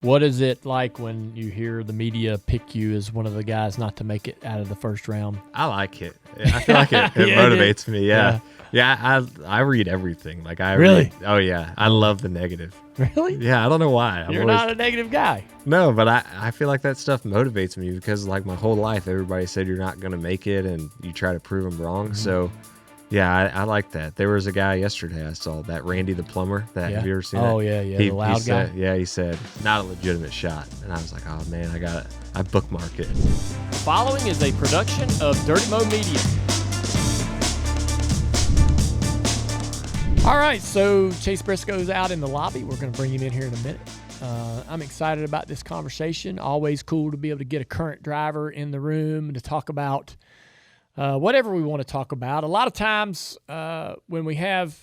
What is it like when you hear the media pick you as one of the guys not to make it out of the first round? I like it. I feel like it motivates me. Yeah. I read everything. Like Really? Oh yeah. I love the negative. Really? Yeah. I don't know why. You're not a negative guy. No, but I feel like that stuff motivates me because like my whole life, everybody said you're not going to make it and you try to prove them wrong. Mm-hmm. So yeah, I like that. There was a guy yesterday I saw, that Randy the plumber. Have you ever seen that? Oh, yeah. The loud guy. Yeah, he said, not a legitimate shot. And I was like, oh, man, I bookmarked it. Following is a production of Dirty Mo Media. All right, so Chase Briscoe's out in the lobby. We're going to bring him in here in a minute. I'm excited about this conversation. Always cool to be able to get a current driver in the room and to talk about whatever we want to talk about. A lot of times when we have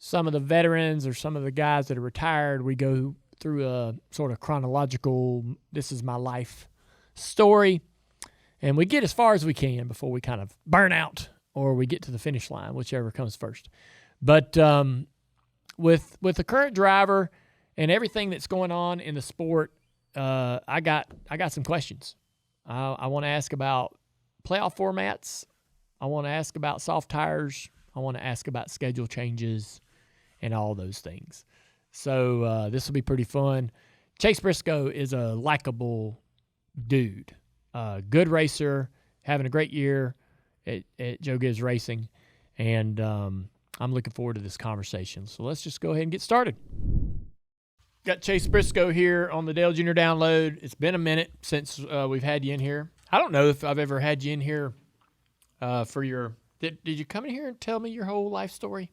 some of the veterans or some of the guys that are retired, we go through a sort of chronological, this is my life story, and we get as far as we can before we kind of burn out or we get to the finish line, whichever comes first. But with the current driver and everything that's going on in the sport, I got some questions. I want to ask about playoff formats. I want to ask about soft tires. I want to ask about schedule changes and all those things. So this will be pretty fun. Chase Briscoe is a likable dude, good racer, having a great year at Joe Gibbs Racing, and I'm looking forward to this conversation. So let's just go ahead and get started. Got Chase Briscoe here on the Dale Jr. Download. It's been a minute since we've had you in here. I don't know if I've ever had you in here for your – did you come in here and tell me your whole life story?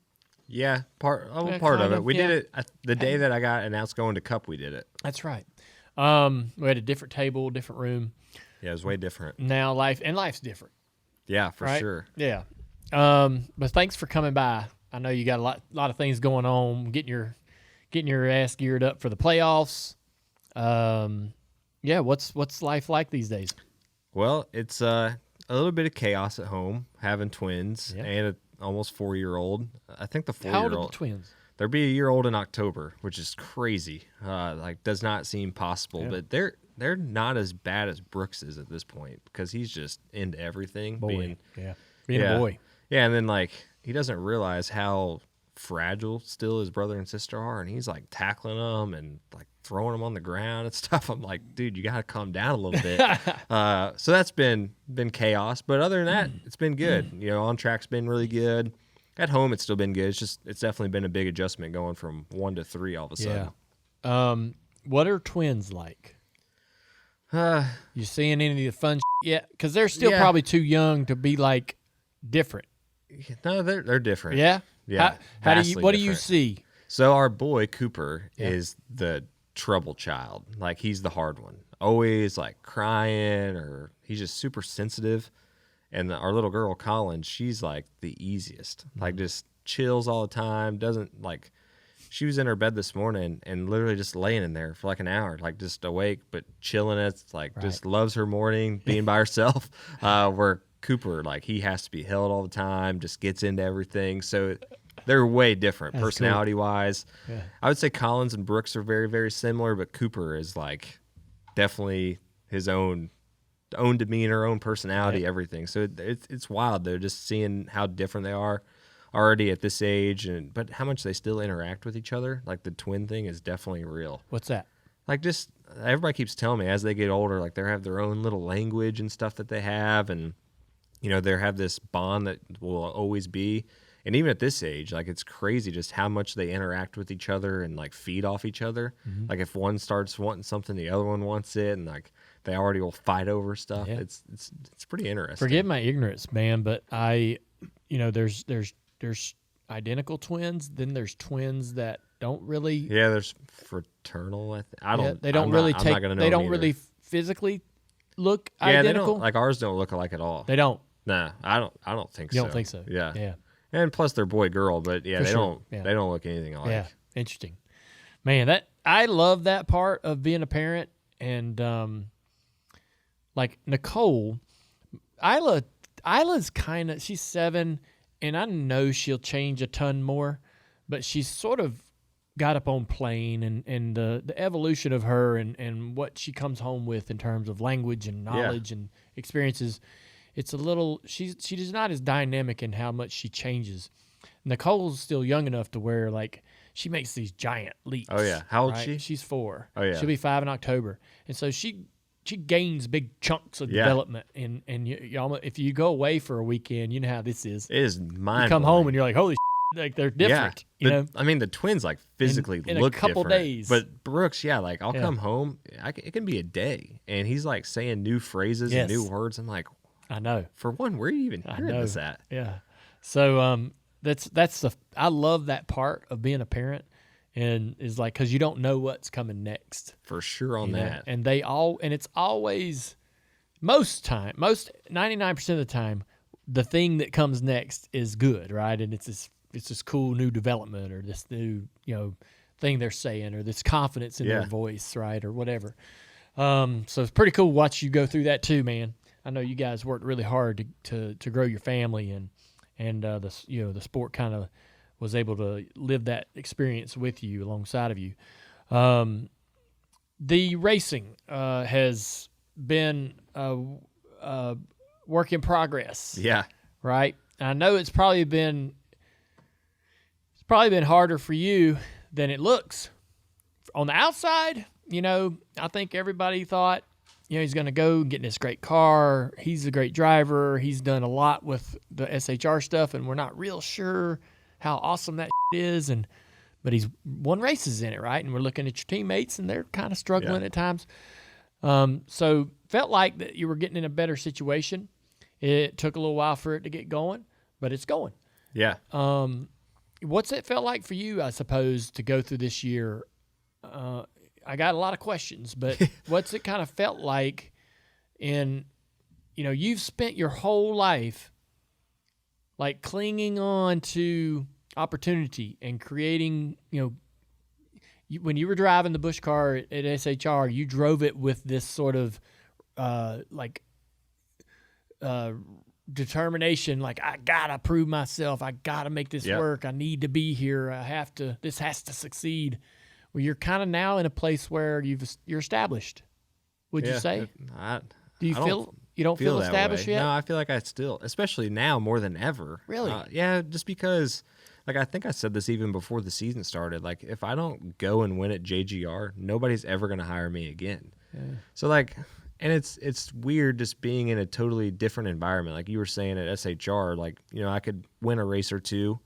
Yeah, part of it. We did it the day that I got announced going to Cup, we did it. That's right. We had a different table, different room. Yeah, it was way different. Now life's different. Yeah, for sure. Yeah. But thanks for coming by. I know you got a lot of things going on, getting your ass geared up for the playoffs. Yeah, what's life like these days? Well, it's a little bit of chaos at home, having twins and an almost 4-year-old. I think the 4-year-old. How old are the twins? They'll be a year old in October, which is crazy. Does not seem possible, but they're not as bad as Brooks is at this point because he's just into everything. Being a boy. Yeah, and then he doesn't realize how fragile still his brother and sister are, and he's tackling them and throwing them on the ground and stuff. I'm like, dude, you gotta calm down a little bit. So that's been chaos, but other than that, it's been good. On track's been really good. At home, it's still been good. It's definitely been a big adjustment going from 1 to 3 all of a sudden. Yeah. What are twins like? You seeing any of the fun yet? Because they're still probably too young to be different. No, they're different. Yeah. Yeah. What do you see? So our boy Cooper is the trouble child. He's the hard one. Always crying, or he's just super sensitive. And our little girl Colin, she's the easiest. Just chills all the time. Doesn't she was in her bed this morning and literally just laying in there for an hour, just awake but chilling. It's just loves her morning being by herself. Where Cooper, he has to be held all the time, just gets into everything. So they're way different personality-wise. Cool. Yeah. I would say Collins and Brooks are very, very similar, but Cooper is definitely his own demeanor, own personality, everything. So it's wild though, just seeing how different they are already at this age, but how much they still interact with each other. The twin thing is definitely real. What's that? Just everybody keeps telling me as they get older, they have their own little language and stuff that they have, and they have this bond that will always be. And even at this age, it's crazy just how much they interact with each other and feed off each other. Mm-hmm. If one starts wanting something, the other one wants it, and they already will fight over stuff. Yeah. It's pretty interesting. Forgive my ignorance, man, but there's identical twins, then there's twins that don't really. Yeah, there's fraternal. I don't. They don't really take. They don't really physically look identical. They don't, ours don't look alike at all. They don't. Nah, I don't think so. You don't think so? Yeah. Yeah. And plus they're boy girl, but they don't look anything alike. Yeah. Interesting. Man, I love that part of being a parent, and Nicole, Isla's she's 7, and I know she'll change a ton more, but she's sort of got up on plane and the evolution of her and what she comes home with in terms of language and knowledge and experiences, it's a little she's not as dynamic in how much she changes. Nicole's still young enough to where like she makes these giant leaps. Oh yeah, how old is right? she? She's 4. Oh yeah, she'll be 5 in October, and so she gains big chunks of development. And you almost, if you go away for a weekend, you know how this is. It is mind. You come home and you're like, holy shit, like they're different. Yeah, you know, I mean the twins like physically in look a couple different. days. But Brooks, yeah, like I'll come home, it can be a day, and he's like saying new phrases and new words. I'm like, I know. For one, where are you even hearing this at? Yeah. So that's I love that part of being a parent, and is like because you don't know what's coming next. For sure on that. And it's always 99% of the time, the thing that comes next is good, right? And it's this cool new development or this new thing they're saying or this confidence in their voice, right, or whatever. So it's pretty cool to watch you go through that too, man. I know you guys worked really hard to grow your family, and the sport kind of was able to live that experience with you alongside of you. The racing has been a work in progress. Yeah. Right. I know it's probably been harder for you than it looks on the outside. I think everybody thought, he's going to go and get in this great car. He's a great driver. He's done a lot with the SHR stuff, and we're not real sure how awesome that is. But he's won races in it, right? And we're looking at your teammates, and they're kind of struggling at times. So felt like that you were getting in a better situation. It took a little while for it to get going, but it's going. Yeah. What's it felt like for you, I suppose, to go through this year? I got a lot of questions, but what's it kind of felt like you've spent your whole life like clinging on to opportunity and creating, when you were driving the Busch car at SHR, you drove it with this sort of determination, like I gotta prove myself, I gotta make this work, I need to be here, this has to succeed. Well, you're kind of now in a place where you're established. Would you say? Do you don't feel established yet? No, I feel like I still, especially now more than ever. Really? Yeah, just because, like I think I said this even before the season started. Like if I don't go and win at JGR, nobody's ever going to hire me again. Yeah. So like, and it's weird just being in a totally different environment. Like you were saying at SHR, like I could win a race or two.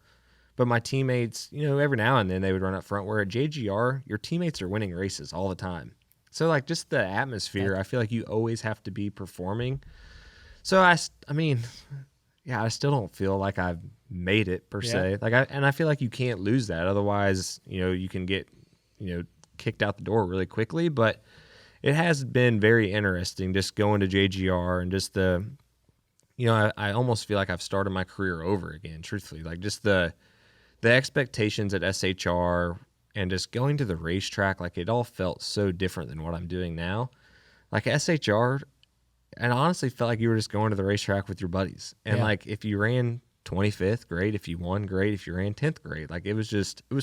But my teammates, every now and then they would run up front. Where at JGR, your teammates are winning races all the time. So, like, just the atmosphere, I feel like you always have to be performing. So, I still don't feel like I've made it, per se. I feel like you can't lose that. Otherwise, you can get, kicked out the door really quickly. But it has been very interesting just going to JGR and just I almost feel like I've started my career over again, truthfully. Like, just the expectations at SHR and just going to the racetrack, like it all felt so different than what I'm doing now. Like SHR, and I honestly felt like you were just going to the racetrack with your buddies. And like if you ran 25th, great. If you won, great. If you ran 10th, great. Like it was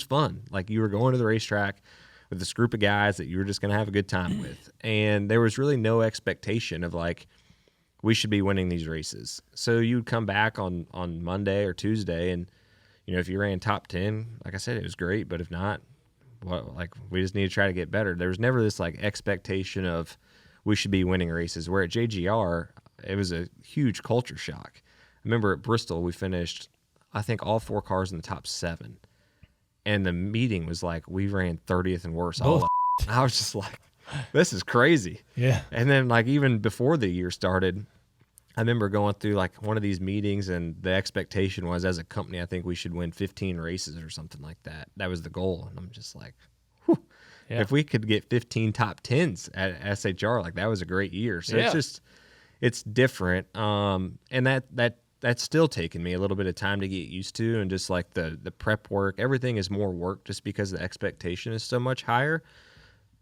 fun. Like you were going to the racetrack with this group of guys that you were just going to have a good time with. And there was really no expectation of like, we should be winning these races. So you'd come back on Monday or Tuesday and, if you ran top 10, like I said, it was great. But if not, we just need to try to get better. There was never this like expectation of we should be winning races. Where at JGR, it was a huge culture shock. I remember at Bristol, we finished, I think, all 4 cars in the top 7. And the meeting was like, we ran 30th and worse. I was just like, this is crazy. Yeah. And then like even before the year started, I remember going through like one of these meetings and the expectation was as a company, I think we should win 15 races or something like that. That was the goal. And I'm just like, whew, if we could get 15 top 10s at SHR, like that was a great year. So it's different. And that's still taken me a little bit of time to get used to. And just like the prep work, everything is more work just because the expectation is so much higher.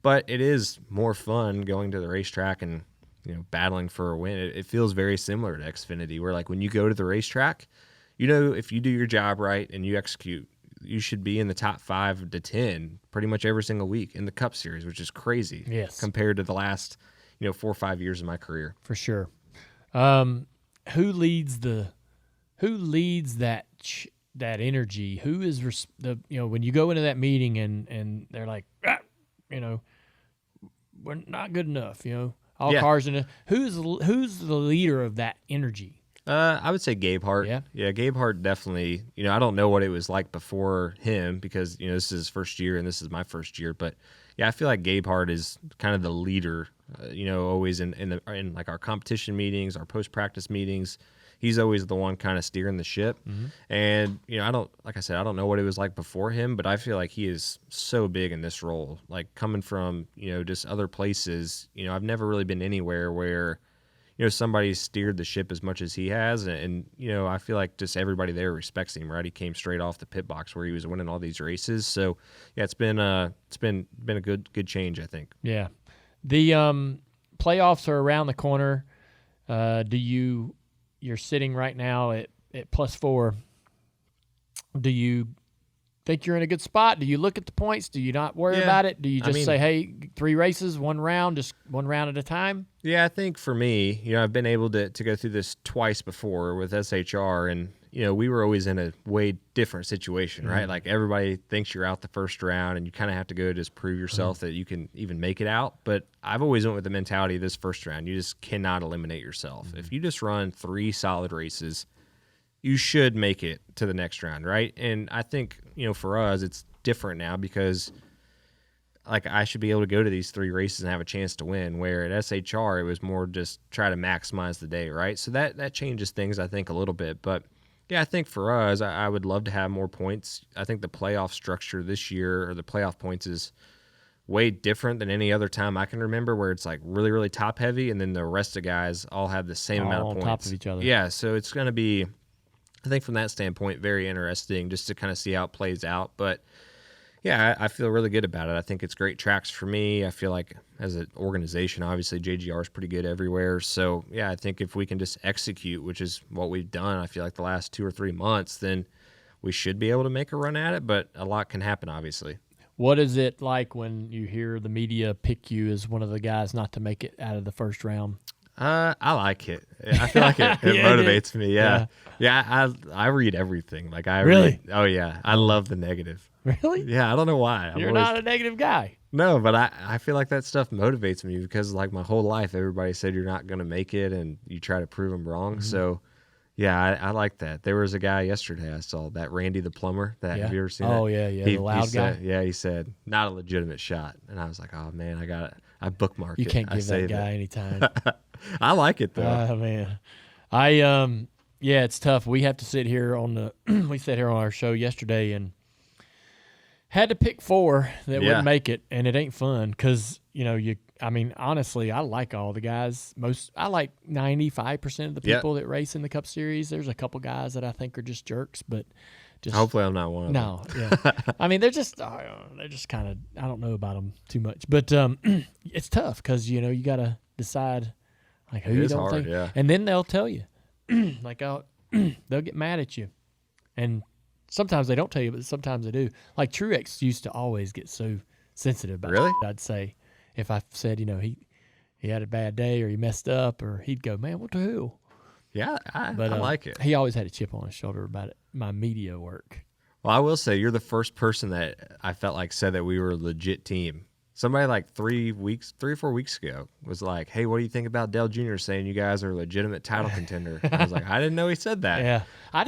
But it is more fun going to the racetrack and, battling for a win. It feels very similar to Xfinity, where like when you go to the racetrack, if you do your job right and you execute, you should be in the top 5 to 10 pretty much every single week in the Cup Series, which is crazy. Yes. Compared to the last 4 or 5 years of my career. For sure. Who leads that energy? Who is when you go into that meeting and they're like, we're not good enough. Cars in. Who's the leader of that energy? I would say Gabe Hart. Yeah, Gabe Hart definitely. I don't know what it was like before him because this is his first year and this is my first year, but yeah, I feel like Gabe Hart is kind of the leader. Always in like our competition meetings, our post practice meetings. He's always the one kind of steering the ship. Mm-hmm. And I don't know what it was like before him, but I feel like he is so big in this role. Like coming from just other places. I've never really been anywhere where somebody steered the ship as much as he has, and I feel like just everybody there respects him. Right, he came straight off the pit box where he was winning all these races. So yeah, it's been a good change, I think. Yeah, the playoffs are around the corner. You're sitting right now at +4. Do you think you're in a good spot? Do you look at the points? Do you not worry about it? Do you just say, hey, 3 races, 1 round, just 1 round at a time? Yeah, I think for me, I've been able to go through this twice before with SHR, and we were always in a way different situation, right? Like everybody thinks you're out the first round, and you kind of have to go just prove yourself that you can even make it out. But I've always went with the mentality of this first round. You just cannot eliminate yourself. If you just run 3 solid races, you should make it to the next round, right? And I think, for us, it's different now because, like, I should be able to go to these 3 races and have a chance to win, where at SHR, it was more just try to maximize the day, right? So that changes things, I think, a little bit. But, yeah, I think for us, I would love to have more points. I think the playoff structure this year, or the playoff points, is way different than any other time I can remember, where it's, like, really, really top-heavy, and then the rest of guys all have the same amount of points. On top of each other. Yeah, so it's going to be, I think from that standpoint, very interesting just to kind of see how it plays out. But, yeah, I feel really good about it. I think it's great tracks for me. I feel like as an organization, obviously JGR is pretty good everywhere. So, yeah, I think if we can just execute, which is what we've done, I feel like the last 2 or 3 months, then we should be able to make a run at it. But a lot can happen, obviously. What is it like when you hear the media pick you as one of the guys not to make it out of the first round? I like it. I feel like it motivates me. Yeah. I read everything. Like really? Oh yeah. I love the negative. Really? Yeah. I don't know why. You're not a negative guy. No, but I feel like that stuff motivates me because like my whole life, everybody said you're not going to make it and you try to prove them wrong. Mm-hmm. So yeah, I like that. There was a guy yesterday I saw, that Randy the plumber. Have you ever seen that? Oh yeah. The loud guy. He said not a legitimate shot, and I was like, oh man, I booked You can't give that guy any time. I like it though. Oh man, it's tough. We have to sit here we sat here on our show yesterday and had to pick 4 that wouldn't make it, and it ain't fun because honestly, I like all the guys. I like 95% of the people that race in the Cup Series. There's a couple guys that I think are just jerks, but hopefully I'm not one of them. No, yeah. they're just kind of, I don't know about them too much, but it's tough because you got to decide like who you don't think, and then they'll tell you, like they'll get mad at you, and sometimes they don't tell you, but sometimes they do. Like Truex used to always get so sensitive about it. I'd say if I said he had a bad day or he messed up, or he'd go, man, what the hell? Yeah, I like it. He always had a chip on his shoulder about it, my media work. Well, I will say you're the first person that I felt like said that we were a legit team. Somebody like 3 or 4 weeks ago was like, hey, what do you think about Dale Jr. saying you guys are a legitimate title contender? I was like, I didn't know he said that. Yeah. I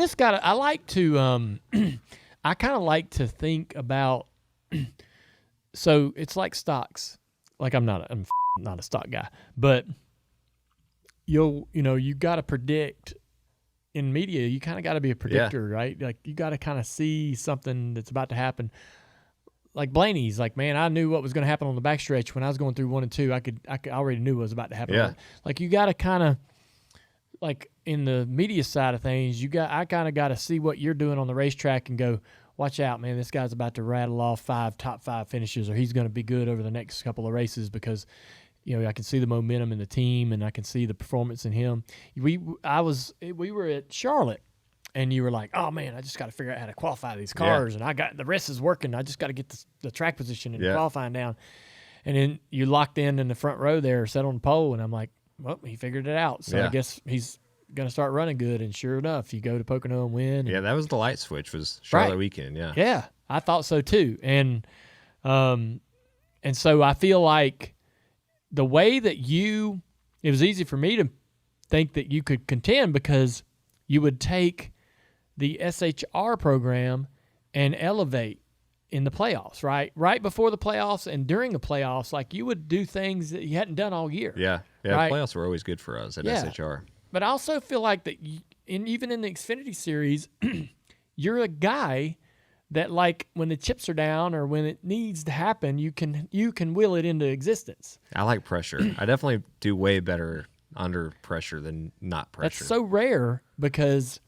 kind of like to think about, so it's like stocks. Like I'm not a stock guy, but you got to predict in media. You kind of got to be a predictor, right? Like you got to kind of see something that's about to happen. Like Blaney's like, man, I knew what was going to happen on the backstretch when I was going through 1 and 2. I already knew what was about to happen. Yeah. Like you got to kind of, like in the media side of things, I kind of got to see what you're doing on the racetrack and go, watch out, man, this guy's about to rattle off top 5 finishes, or he's going to be good over the next couple of races because, I can see the momentum in the team and I can see the performance in him. We were at Charlotte, and you were like, oh man, I just got to figure out how to qualify these cars, and I got the rest is working. I just got to get the track position and qualifying down. And then you locked in the front row there, sat on the pole, and I'm like, well, he figured it out. So I guess he's going to start running good. And sure enough, you go to Pocono and win. Yeah, that was the light switch, was Charlotte weekend. Yeah. Yeah, I thought so too. And so I feel like the way that it was easy for me to think that you could contend because you would take the SHR program and elevate in the playoffs, right? Right before the playoffs and during the playoffs, like you would do things that you hadn't done all year. Yeah. Right? Playoffs were always good for us at SHR. But I also feel like that even in the Xfinity Series, you're a guy that, like, when the chips are down or when it needs to happen, you can will it into existence. I like pressure. I definitely do way better under pressure than not pressure. That's so rare because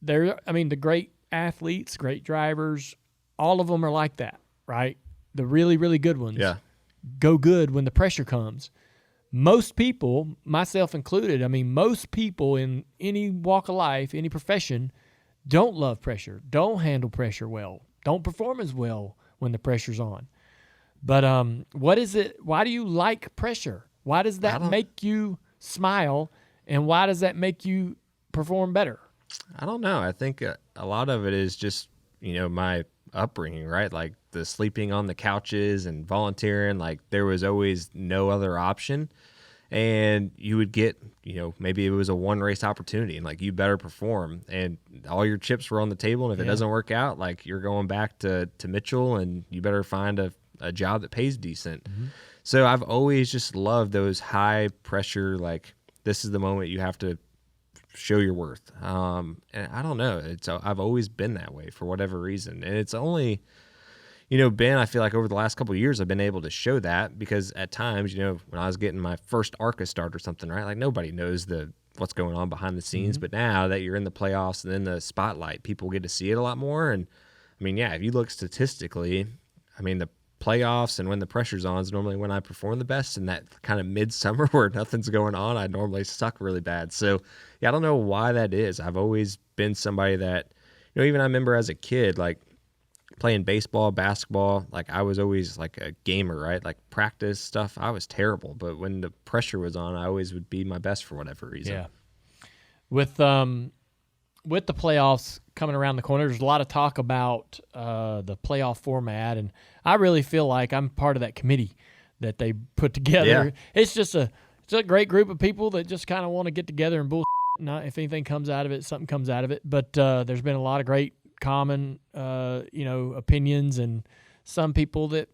the great athletes, great drivers, all of them are like that, right? The really, really good ones go good when the pressure comes. Most people, myself included, most people in any walk of life, any profession, don't love pressure, don't handle pressure well, don't perform as well when the pressure's on. But what is it? Why do you like pressure? Why does that make you smile, and why does that make you perform better? I don't know. I think a lot of it is just, my upbringing, right? Like the sleeping on the couches and volunteering, like there was always no other option. And you would get, maybe it was a one race opportunity and like you better perform and all your chips were on the table. And if it doesn't work out, like you're going back to Mitchell and you better find a job that pays decent. Mm-hmm. So I've always just loved those high pressure, like this is the moment you have to show your worth. And I don't know. I've always been that way for whatever reason. And it's only, Ben, I feel like over the last couple of years, I've been able to show that because at times, when I was getting my first ARCA start or something, right? Like nobody knows what's going on behind the scenes. Mm-hmm. But now that you're in the playoffs and in the spotlight, people get to see it a lot more. And if you look statistically, the playoffs and when the pressure's on is normally when I perform the best. And that kind of midsummer where nothing's going on, I normally suck really bad. So I don't know why that is. I've always been somebody that, even I remember as a kid, like playing baseball, basketball, like I was always like a gamer, right? Like practice stuff, I was terrible. But when the pressure was on, I always would be my best for whatever reason. Yeah. With the playoffs coming around the corner, there's a lot of talk about the playoff format, and I really feel like I'm part of that committee that they put together. Yeah. It's a great group of people that just kind of want to get together and bullshit. Not if anything comes out of it, something comes out of it. But there's been a lot of great common, opinions, and some people that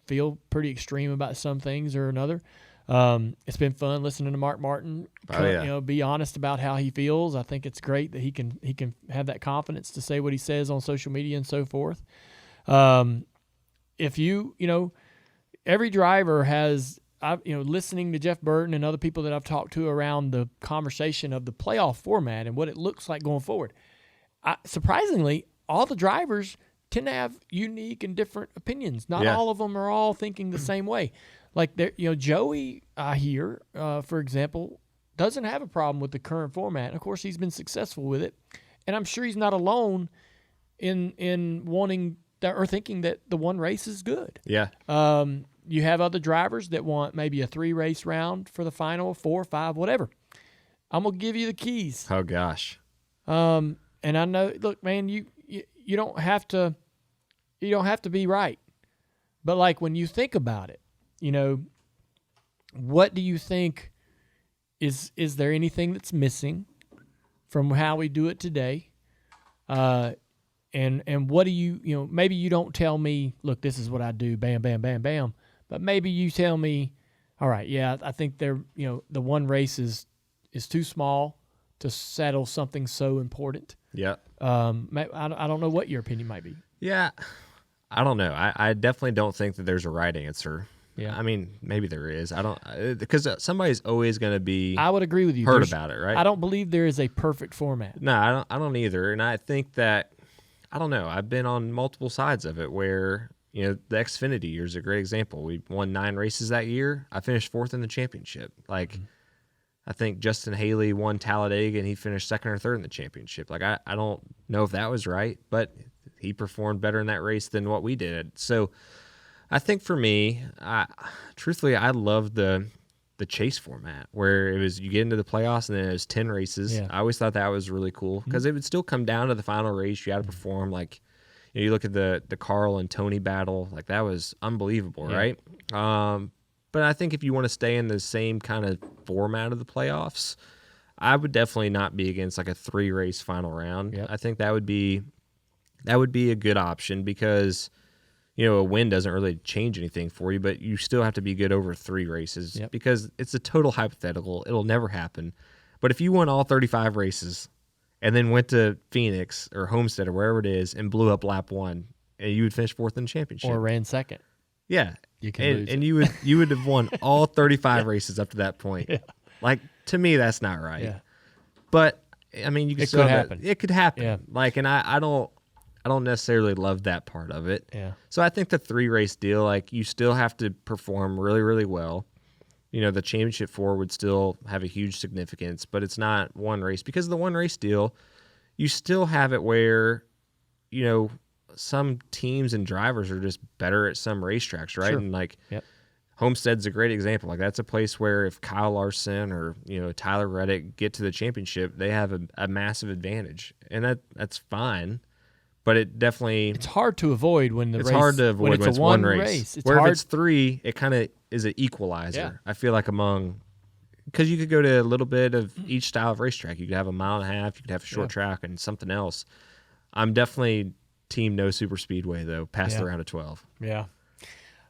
feel pretty extreme about some things or another. It's been fun listening to Mark Martin, be honest about how he feels. I think it's great that he can have that confidence to say what he says on social media and so forth. If every driver has, listening to Jeff Burton and other people that I've talked to around the conversation of the playoff format and what it looks like going forward. Surprisingly, all the drivers tend to have unique and different opinions. Not all of them are all thinking the same way. Like Joey, I hear, for example, doesn't have a problem with the current format. Of course, he's been successful with it, and I'm sure he's not alone in wanting or thinking that the one race is good. Yeah. You have other drivers that want maybe a 3-race round for the final, 4, 5, whatever. I'm gonna give you the keys. Oh gosh. And I know. Look, man, you don't have to. You don't have to be right, but like when you think about it. What do you think is there anything that's missing from how we do it today? And what do you maybe you don't tell me, look, this is what I do, bam, bam, bam, bam. But maybe you tell me, all right, yeah, I think the one race is too small to settle something so important. Yeah. I don't know what your opinion might be. Yeah. I don't know. I definitely don't think that there's a right answer. Yeah. Maybe there is. I don't, because somebody's always going to be. I would agree with you. Heard about it, right? I don't believe there is a perfect format. No, I don't either. And I think that, I don't know. I've been on multiple sides of it where, the Xfinity year is a great example. We won 9 races that year. I finished 4th in the championship. Like, I think Justin Haley won Talladega and he finished second or third in the championship. Like, I don't know if that was right, but he performed better in that race than what we did. So I think for me, truthfully, I love the chase format where it was you get into the playoffs and then it was 10 races. Yeah. I always thought that was really cool because it would still come down to the final race. You got to perform. Like, you look at the Carl and Tony battle, like that was unbelievable, right? But I think if you want to stay in the same kind of format of the playoffs, I would definitely not be against like a 3-race final round. Yep. I think that would be a good option because, a win doesn't really change anything for you, but you still have to be good over 3 races because it's a total hypothetical. It'll never happen. But if you won all 35 races and then went to Phoenix or Homestead or wherever it is and blew up lap 1, and you would finish 4th in the championship. Or ran second. Yeah. You can lose and it. you would have won all 35 races up to that point. Yeah. Like, to me, that's not right. Yeah. But I mean, you can It could happen. It could happen. Yeah. Like, and I don't necessarily love that part of it. Yeah. So I think the 3-race deal, like, you still have to perform really, really well. The championship 4 would still have a huge significance, but it's not 1 race because of the 1-race deal. You still have it where, some teams and drivers are just better at some racetracks, right? Sure. And like, Homestead's a great example. Like, that's a place where if Kyle Larson or Tyler Reddick get to the championship, they have a massive advantage, and that's fine. But it's hard to avoid when it's hard to avoid when it's one race. It's where hard. if it's 3, it kind of is an equalizer. Yeah. I feel like because you could go to a little bit of each style of racetrack. You could have a 1.5 miles, you could have a short track, and something else. I'm definitely team no super speedway though, past the round of 12. Yeah.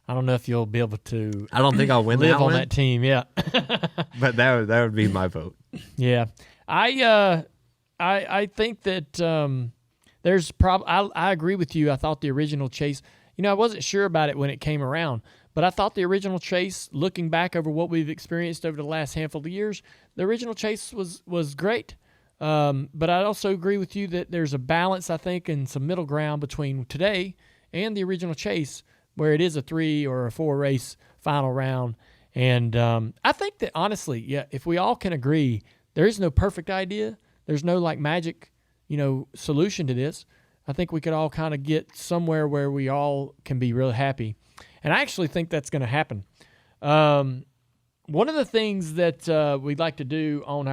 I don't know if you'll be able to. I don't think I'll win live that on one, that team. Yeah. but that would be my vote. Yeah. I think that there's I agree with you. I thought the original Chase, I wasn't sure about it when it came around, but I thought the original Chase, looking back over what we've experienced over the last handful of years, the original Chase was great. But I also agree with you that there's a balance, I think, and some middle ground between today and the original Chase, where it is a 3 or a 4 race final round. And I think that honestly, if we all can agree, there is no perfect idea. There's no like magic, solution to this. I think we could all kind of get somewhere where we all can be really happy. And I actually think that's going to happen. One of the things that we'd like to do on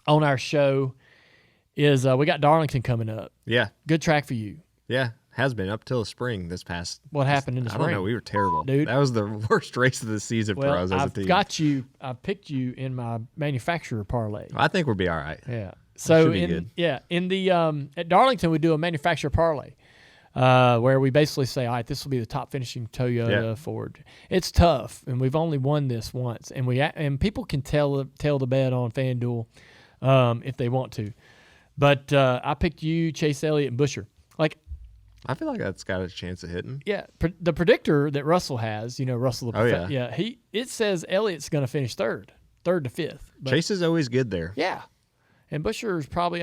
our show is we got Darlington coming up. Yeah. Good track for you. Yeah. Has been up till the spring this past. What happened in the spring? I don't know. We were terrible. Dude. That was the worst race of the season for us as a team. I picked you in my manufacturer parlay. I think we'll be all right. Yeah. So good. in the at Darlington we do a manufacturer parlay. Where we basically say, all right, this will be the top finishing Toyota Ford. It's tough, and we've only won this once, and people can tell the bet on FanDuel if they want to. But I picked you, Chase Elliott, and Busher. Like, I feel like that's got a chance of hitting. Yeah, the predictor that Russell has, Russell. It says Elliott's going to finish third to fifth. But, Chase is always good there. Yeah, and Busher's probably.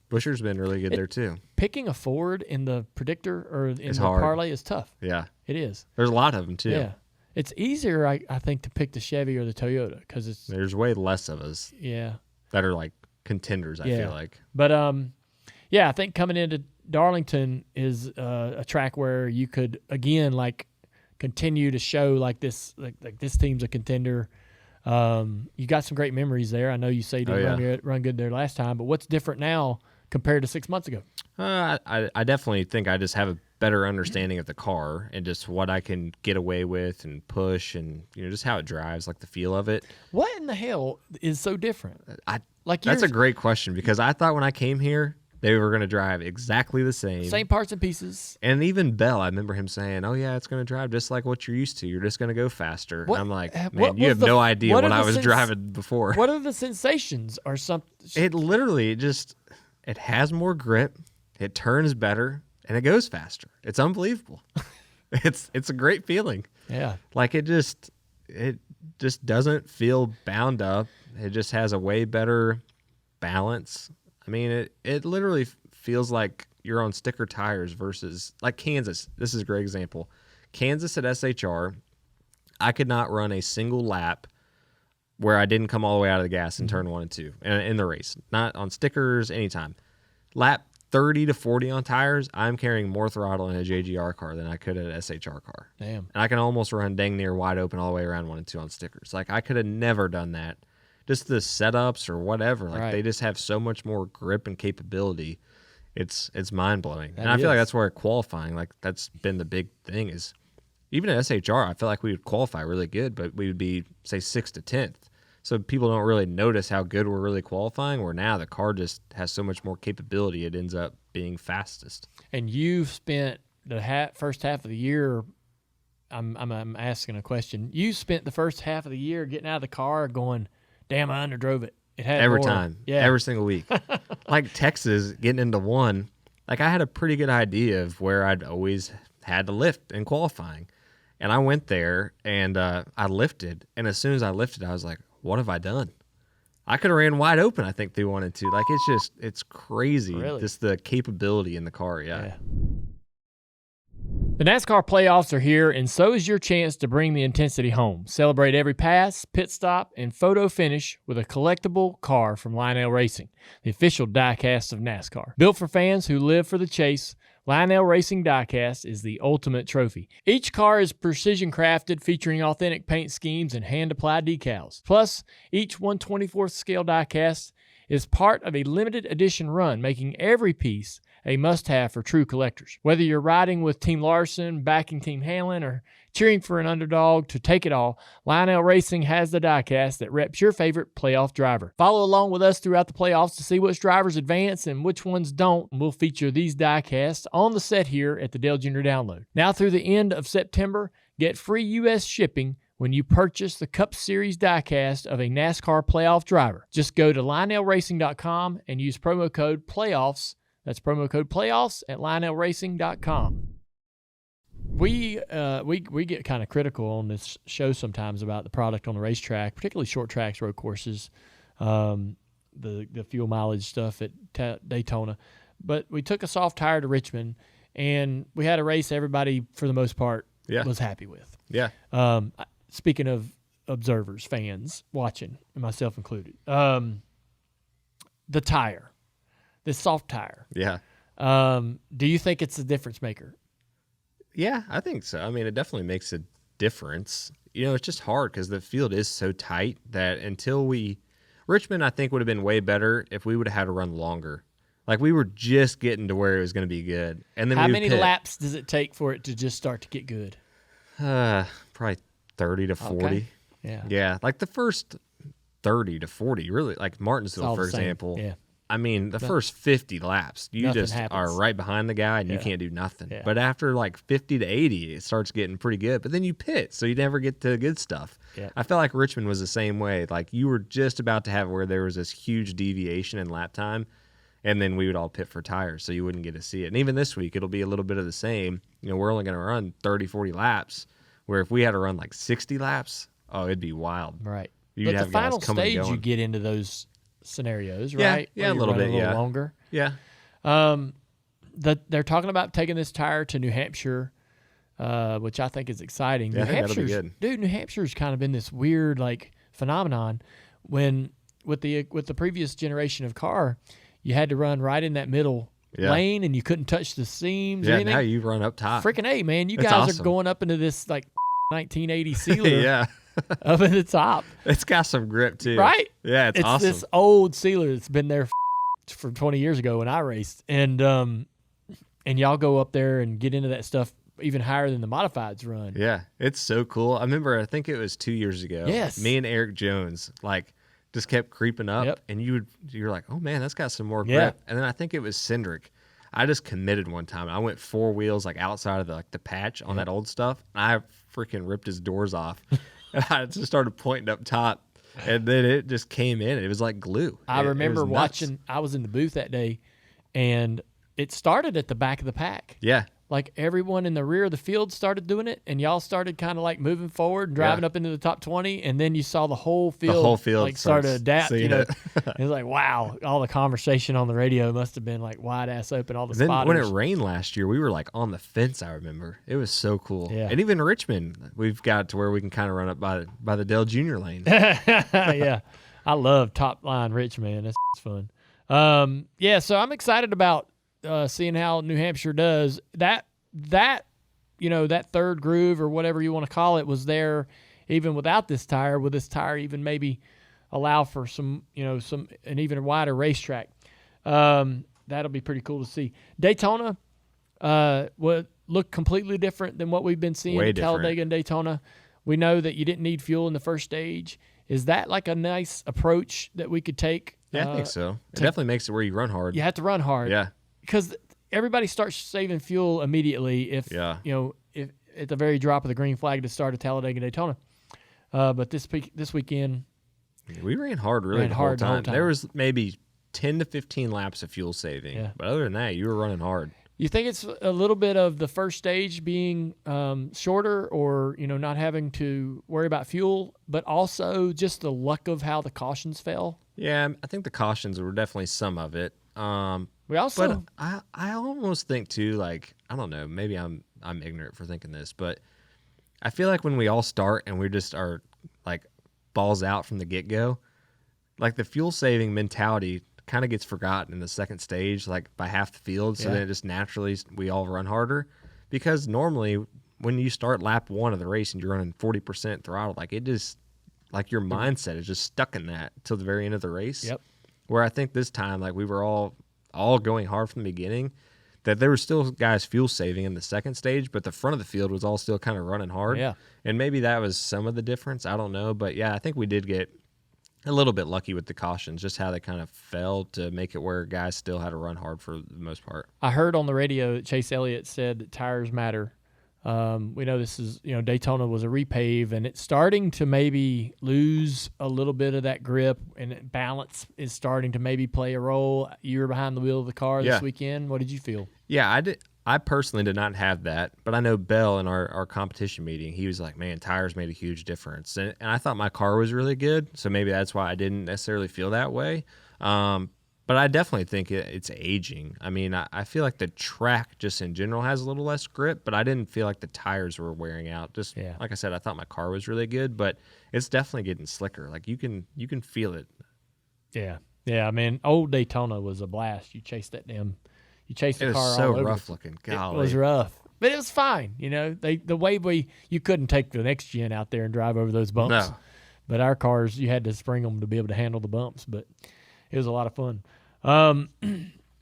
Busher's been really good there too. Picking a Ford in the predictor or in the hard. parlay is tough. Yeah, it is. There's a lot of them too. Yeah, it's easier, I think, to pick the Chevy or the Toyota because there's way less of us. Yeah, that are like contenders. I feel like. But I think coming into Darlington is a track where you could again like continue to show like this this team's a contender. You got some great memories there. I know you say you didn't run good there last time, but what's different now compared to 6 months ago? I definitely think I just have a better understanding of the car and just what I can get away with and push and just how it drives, like the feel of it. What in the hell is so different? That's a great question because I thought when I came here they were going to drive exactly the same parts and pieces. And even Bell, I remember him saying, "Oh yeah, it's going to drive just like what you're used to. You're just going to go faster." And I'm like, man, you have no idea what I was driving before. What are the sensations or something? It literally it has more grip, it turns better, and it goes faster. It's unbelievable. It's a great feeling. Yeah, like it just doesn't feel bound up. It just has a way better balance. I mean, it literally feels like you're on sticker tires versus like Kansas. This is a great example. Kansas at SHR, I could not run a single lap where I didn't come all the way out of the gas in turn 1 and 2 in the race. Not on stickers, anytime. Lap 30 to 40 on tires, I'm carrying more throttle in a JGR car than I could in an SHR car. Damn. And I can almost run dang near wide open all the way around 1 and 2 on stickers. Like, I could have never done that. Just the setups or whatever. Like, they just have so much more grip and capability. It's mind-blowing. And I feel like that's where qualifying, like, that's been the big thing is, even at SHR, I feel like we would qualify really good, but we would be, say, 6th to 10th. So people don't really notice how good we're really qualifying, where now the car just has so much more capability, it ends up being fastest. And you've spent the first half of the year, I'm asking a question. You spent the first half of the year getting out of the car going, damn, I underdrove it. It had every more. time, yeah. every single week. Like Texas, getting into 1, like I had a pretty good idea of where I'd always had to lift in qualifying. And I went there, and I lifted. And as soon as I lifted, I was like, what have I done? I could have ran wide open, I think they wanted to. Like, it's crazy. Really? Just the capability in the car, yeah. The NASCAR playoffs are here, and so is your chance to bring the intensity home. Celebrate every pass, pit stop, and photo finish with a collectible car from Lionel Racing, the official diecast of NASCAR. Built for fans who live for the chase, Lionel Racing Diecast is the ultimate trophy. Each car is precision crafted, featuring authentic paint schemes and hand-applied decals. Plus, each 1/24th scale diecast is part of a limited edition run, making every piece a must-have for true collectors. Whether you're riding with Team Larson, backing Team Hamlin, or cheering for an underdog to take it all, Lionel Racing has the diecast that reps your favorite playoff driver. Follow along with us throughout the playoffs to see which drivers advance and which ones don't. We'll feature these diecasts on the set here at the Dale Jr. Download. Now through the end of September, get free U.S. shipping when you purchase the Cup Series diecast of a NASCAR playoff driver. Just go to LionelRacing.com and use promo code PLAYOFFS. That's promo code PLAYOFFS at LionelRacing.com. We get kind of critical on this show sometimes about the product on the racetrack, particularly short tracks, road courses, the fuel mileage stuff at Daytona. But we took a soft tire to Richmond, and we had a race everybody, for the most part, was happy with. Yeah. Speaking of observers, fans watching, and myself included, the tire, this soft tire. Yeah. Do you think it's a difference maker? Yeah, I think so. I mean, it definitely makes a difference. You know, it's just hard because the field is so tight that Richmond, I think, would have been way better if we would have had to run longer. Like, we were just getting to where it was going to be good. And then how many laps does it take for it to just start to get good? Probably 30 to 40. Okay. Yeah. Yeah, like the first 30 to 40, really, like Martinsville, for example. Yeah. I mean, the first 50 laps, you just are right behind the guy and you can't do nothing. Yeah. But after like 50 to 80, it starts getting pretty good. But then you pit, so you never get to the good stuff. Yeah. I felt like Richmond was the same way. Like, you were just about to have where there was this huge deviation in lap time, and then we would all pit for tires, so you wouldn't get to see it. And even this week, it'll be a little bit of the same. You know, we're only going to run 30, 40 laps, where if we had to run like 60 laps, oh, it'd be wild. Right. You'd but have the final guys coming stage, you get into those scenarios, Yeah, right? yeah, Where a little bit, a little longer. Yeah. They're talking about taking this tire to New Hampshire, which I think is exciting. Yeah, I think that'll be good. Dude, New Hampshire's kind of been this weird like phenomenon when with the previous generation of car, you had to run right in that middle lane and you couldn't touch the seams. Yeah, or anything. now you run up top. Freaking A, man! You That's guys awesome. are going up into this like 1980 sealer Yeah. up at the top. It's got some grip, too. Right? Yeah, it's awesome. This old sealer that's been there from 20 years ago when I raced. And y'all go up there and get into that stuff even higher than the modifieds run. Yeah, it's so cool. I remember, I think it was 2 years ago. Yes. Me and Eric Jones, like, just kept creeping up. Yep. And you're like, oh, man, that's got some more grip. Yeah. And then I think it was Cindric. I just committed one time. I went 4 wheels, like, outside of the patch on that old stuff. And I freaking ripped his doors off. And I just started pointing up top. And then it just came in. It was like glue. I remember watching. I was in the booth that day, and it started at the back of the pack. Yeah. like everyone in the rear of the field started doing it, and y'all started kind of like moving forward and driving up into the top 20, and then you saw the whole field like start to adapt. You know, it was like, wow, all the conversation on the radio must have been like wide ass open. All the spotters. When it rained last year, we were like on the fence. I remember it was so cool. Yeah. And even Richmond, we've got to where we can kind of run up by the Dale Jr. lane. Yeah, I love top line Richmond. That's fun. Yeah, so I'm excited about seeing how New Hampshire does. That that third groove or whatever you want to call it was there even without this tire. Will this tire even maybe allow for some an even wider racetrack? That'll be pretty cool to see. Daytona would look completely different than what we've been seeing at Talladega and Daytona. We know that you didn't need fuel in the first stage. Is that like a nice approach that we could take? Yeah, I think so. It definitely makes it where you run hard. You have to run hard. Yeah. Because everybody starts saving fuel immediately if if at the very drop of the green flag to start at Talladega and Daytona. But this weekend, we ran hard the whole time. There was maybe 10 to 15 laps of fuel saving. Yeah. But other than that, you were running hard. You think it's a little bit of the first stage being shorter or, not having to worry about fuel, but also just the luck of how the cautions fell? Yeah, I think the cautions were definitely some of it. But I almost think too, like, I don't know, maybe I'm ignorant for thinking this, but I feel like when we all start and we just are like balls out from the get-go, like the fuel saving mentality kind of gets forgotten in the second stage, like by half the field. So then it just naturally, we all run harder, because normally when you start lap 1 of the race and you're running 40% throttle, like it just, like your mindset is just stuck in that till the very end of the race. Yep. Where I think this time, like we were all going hard from the beginning, that there were still guys fuel saving in the second stage, but the front of the field was all still kind of running hard. Yeah. And maybe that was some of the difference. I don't know. But yeah, I think we did get a little bit lucky with the cautions, just how they kind of fell to make it where guys still had to run hard for the most part. I heard on the radio that Chase Elliott said that tires matter. We know this is, Daytona was a repave, and it's starting to maybe lose a little bit of that grip, and balance is starting to maybe play a role. You were behind the wheel of the car this weekend. What did you feel? Yeah, I personally did not have that, but I know Bell in our competition meeting, he was like, man, tires made a huge difference. And I thought my car was really good, so maybe that's why I didn't necessarily feel that way. But I definitely think it's aging. I mean, I feel like the track just in general has a little less grip, but I didn't feel like the tires were wearing out. Just like I said, I thought my car was really good, but it's definitely getting slicker. Like you can feel it. Yeah. Yeah, I mean, old Daytona was a blast. You chased the car It was all so over. rough looking. Golly. It was rough. But it was fine. The way you couldn't take the next gen out there and drive over those bumps. No. But our cars, you had to spring them to be able to handle the bumps. But it was a lot of fun.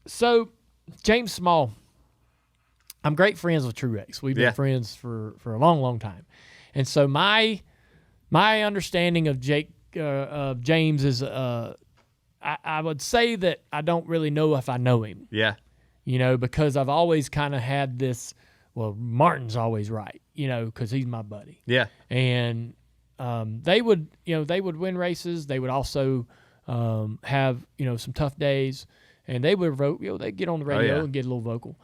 So James Small, I'm great friends with Truex. We've been friends for a long, long time. And so my understanding of James is, I would say that I don't really know if I know him. Yeah. Because I've always kind of had this, well, Martin's always right, because he's my buddy. Yeah. And they would win races. They would also have, some tough days, and they would vote, they'd get on the radio and get a little vocal.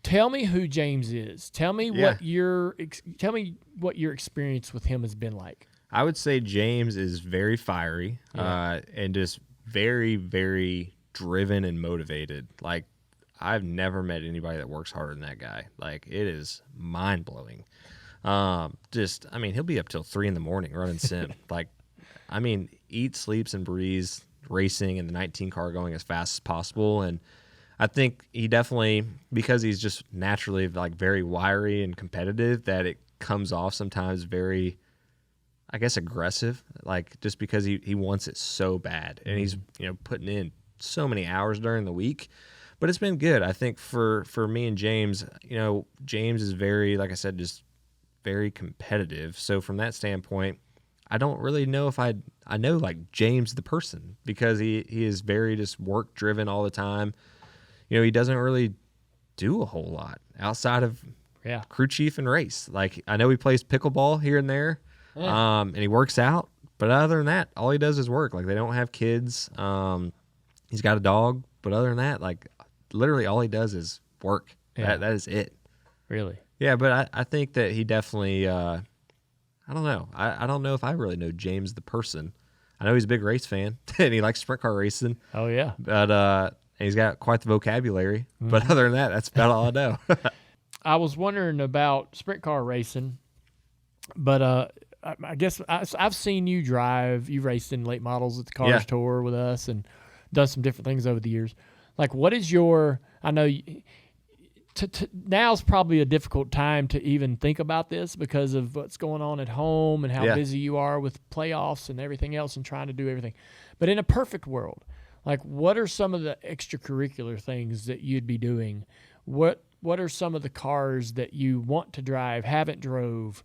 Tell me who James is. Tell me what your experience with him has been like. I would say James is very fiery, and just very, very driven and motivated. Like, I've never met anybody that works harder than that guy. Like, it is mind-blowing. He'll be up till 3 a.m. running sim. Eats, sleeps, and breathes racing in the 19 car, going as fast as possible. And I think he definitely, because he's just naturally like very wiry and competitive, that it comes off sometimes very, I guess, aggressive, like just because he wants it so bad, and he's putting in so many hours during the week. But it's been good. I think for me and James, James is very, like I said, just very competitive. So from that standpoint, I don't really know if I know like James the person, because he is very just work driven all the time. He doesn't really do a whole lot outside of crew chief and race. Like, I know he plays pickleball here and there, and he works out, but other than that, all he does is work. Like, they don't have kids. He's got a dog, but other than that, like, literally all he does is work. That is it. Really? Yeah, but I think that he definitely, I don't know. I don't know if I really know James the person. I know he's a big race fan, and he likes sprint car racing. Oh, yeah. But and he's got quite the vocabulary. Mm-hmm. But other than that, that's about all I know. I was wondering about sprint car racing, but I guess I've seen you drive. You raced in late models at the Cars Tour with us and done some different things over the years. Like, what is your – I know now's probably a difficult time to even think about this because of what's going on at home and how busy you are with playoffs and everything else and trying to do everything. But in a perfect world, like, what are some of the extracurricular things that you'd be doing? What are some of the cars that you want to drive, haven't drove,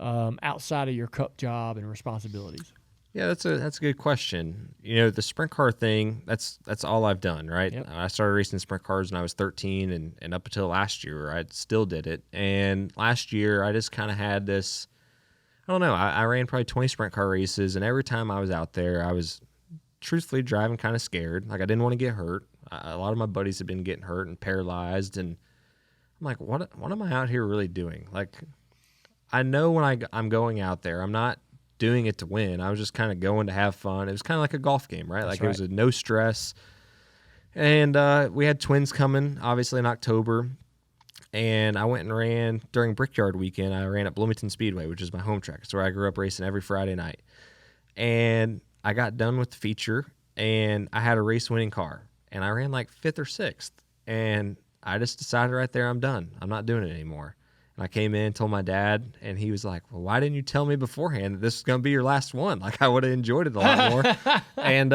outside of your cup job and responsibilities? Yeah, that's a good question. You know, the sprint car thing, that's all I've done, right? Yep. I started racing sprint cars when I was 13, and up until last year, I still did it. And last year, I just kind of had this, I don't know, I ran probably 20 sprint car races, and every time I was out there, I was truthfully driving kind of scared. Like, I didn't want to get hurt. A lot of my buddies have been getting hurt and paralyzed, and I'm like, what am I out here really doing? Like, I know when I'm going out there, I'm not doing it to win. I was just kind of going to have fun. It was kind of like a golf game, right? It was a no stress. And we had twins coming, obviously, in October. And I went and ran during Brickyard weekend. I ran at Bloomington Speedway, which is my home track. It's where I grew up racing every Friday night. And I got done with the feature, and I had a race-winning car. And I ran like 5th or 6th. And I just decided right there, I'm done. I'm not doing it anymore. I came in, told my dad, and he was like, well, why didn't you tell me beforehand that this was going to be your last one? Like, I would have enjoyed it a lot more. And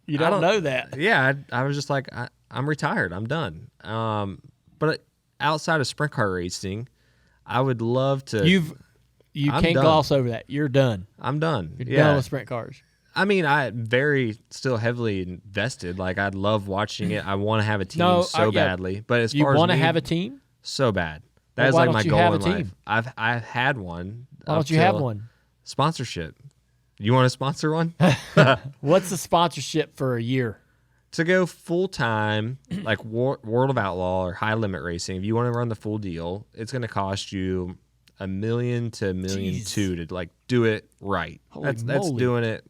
you don't know that. Yeah, I was just like, I'm retired. I'm done. But outside of sprint car racing, I would love to. You can't gloss over that. You're done. I'm done. You're done with sprint cars. I mean, still heavily invested. Like, I'd love watching it. I want to have a team badly. But as far as you want to have a team? So bad. That is like my goal in life. I've had one. Why don't you have one? Sponsorship. You want to sponsor one? What's the sponsorship for a year? To go full time, like World of Outlaw or High Limit Racing, if you want to run the full deal, it's going to cost you $1 million to $1.2 million to like do it right. That's doing it.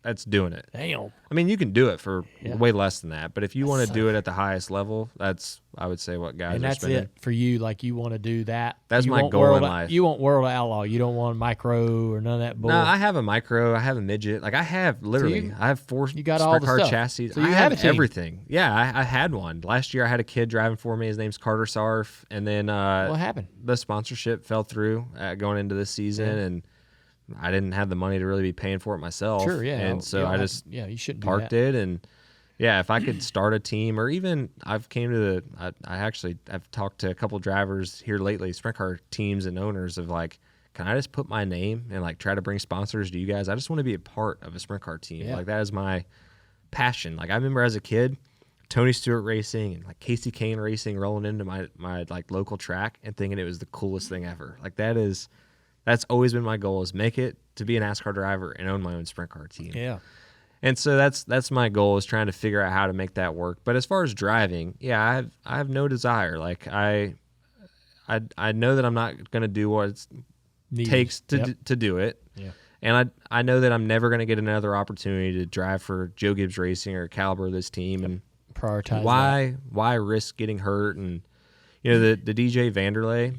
That's doing it. Damn. I mean, you can do it for way less than that, but if you want to do it at the highest level, that's, I would say, what guys are spending. And that's it for you. Like, you want to do that. That's my goal in life. You want World Outlaw. You don't want micro or none of that bull. No, I have a micro. I have a midget. Like, I have literally, I have 4 you got sprint all the car stuff. chassis. So you I have everything. Yeah, I had one. Last year, I had a kid driving for me. His name's Carter Sarf. And then what happened? The sponsorship fell through going into this season, and I didn't have the money to really be paying for it myself. Sure, yeah. And so I just you shouldn't parked it. And if I could start a team, or even I've talked to a couple drivers here lately, sprint car teams and owners of like, can I just put my name and like try to bring sponsors to you guys? I just want to be a part of a sprint car team. Like, that is my passion. Like, I remember as a kid, Tony Stewart Racing and like Casey Kane Racing rolling into my like local track and thinking it was the coolest thing ever. Like, that's always been my goal, is make it to be a NASCAR driver and own my own sprint car team. Yeah. And so that's my goal, is trying to figure out how to make that work. But as far as driving, I have no desire. Like, I know that I'm not going to do what it takes to do it. Yeah. And I know that I'm never going to get another opportunity to drive for Joe Gibbs Racing or caliber this team. And prioritize why risk getting hurt? And you know, the DJ Vanderlei,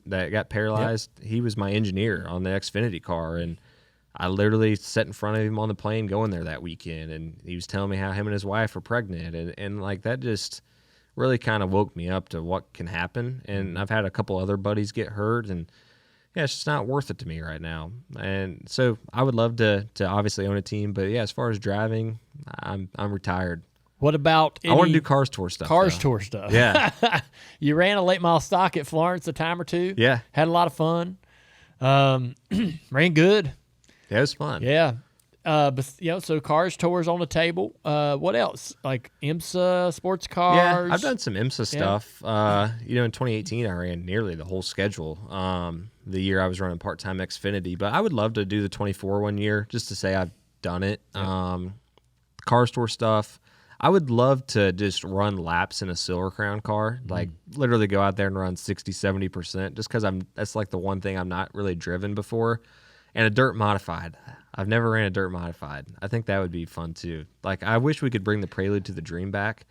that got paralyzed. Yep. He was my engineer on the Xfinity car, and I literally sat in front of him on the plane going there that weekend, and he was telling me how him and his wife are pregnant, and like, that just really kind of woke me up to what can happen. And I've had a couple other buddies get hurt, and it's just not worth it to me right now. And so I would love to obviously own a team, but as far as driving, I'm retired. What about I want to do Cars Tour stuff. Tour stuff. Yeah. You ran a late model stock at Florence a time or two. Yeah. Had a lot of fun. Ran good. Yeah, it was fun. Yeah. But so Cars Tours on the table. What else? Like IMSA sports cars? Yeah, I've done some IMSA stuff. In 2018 I ran nearly the whole schedule. The year I was running part-time Xfinity, but I would love to do the 24 one year just to say I've done it. Cars Tour stuff. I would love to just run laps in a Silver Crown car, like literally go out there and run 60, 70%, just because that's like the one thing I'm not really driven before. And a dirt modified. I've never ran a dirt modified. I think that would be fun too. Like, I wish we could bring the Prelude to the Dream back.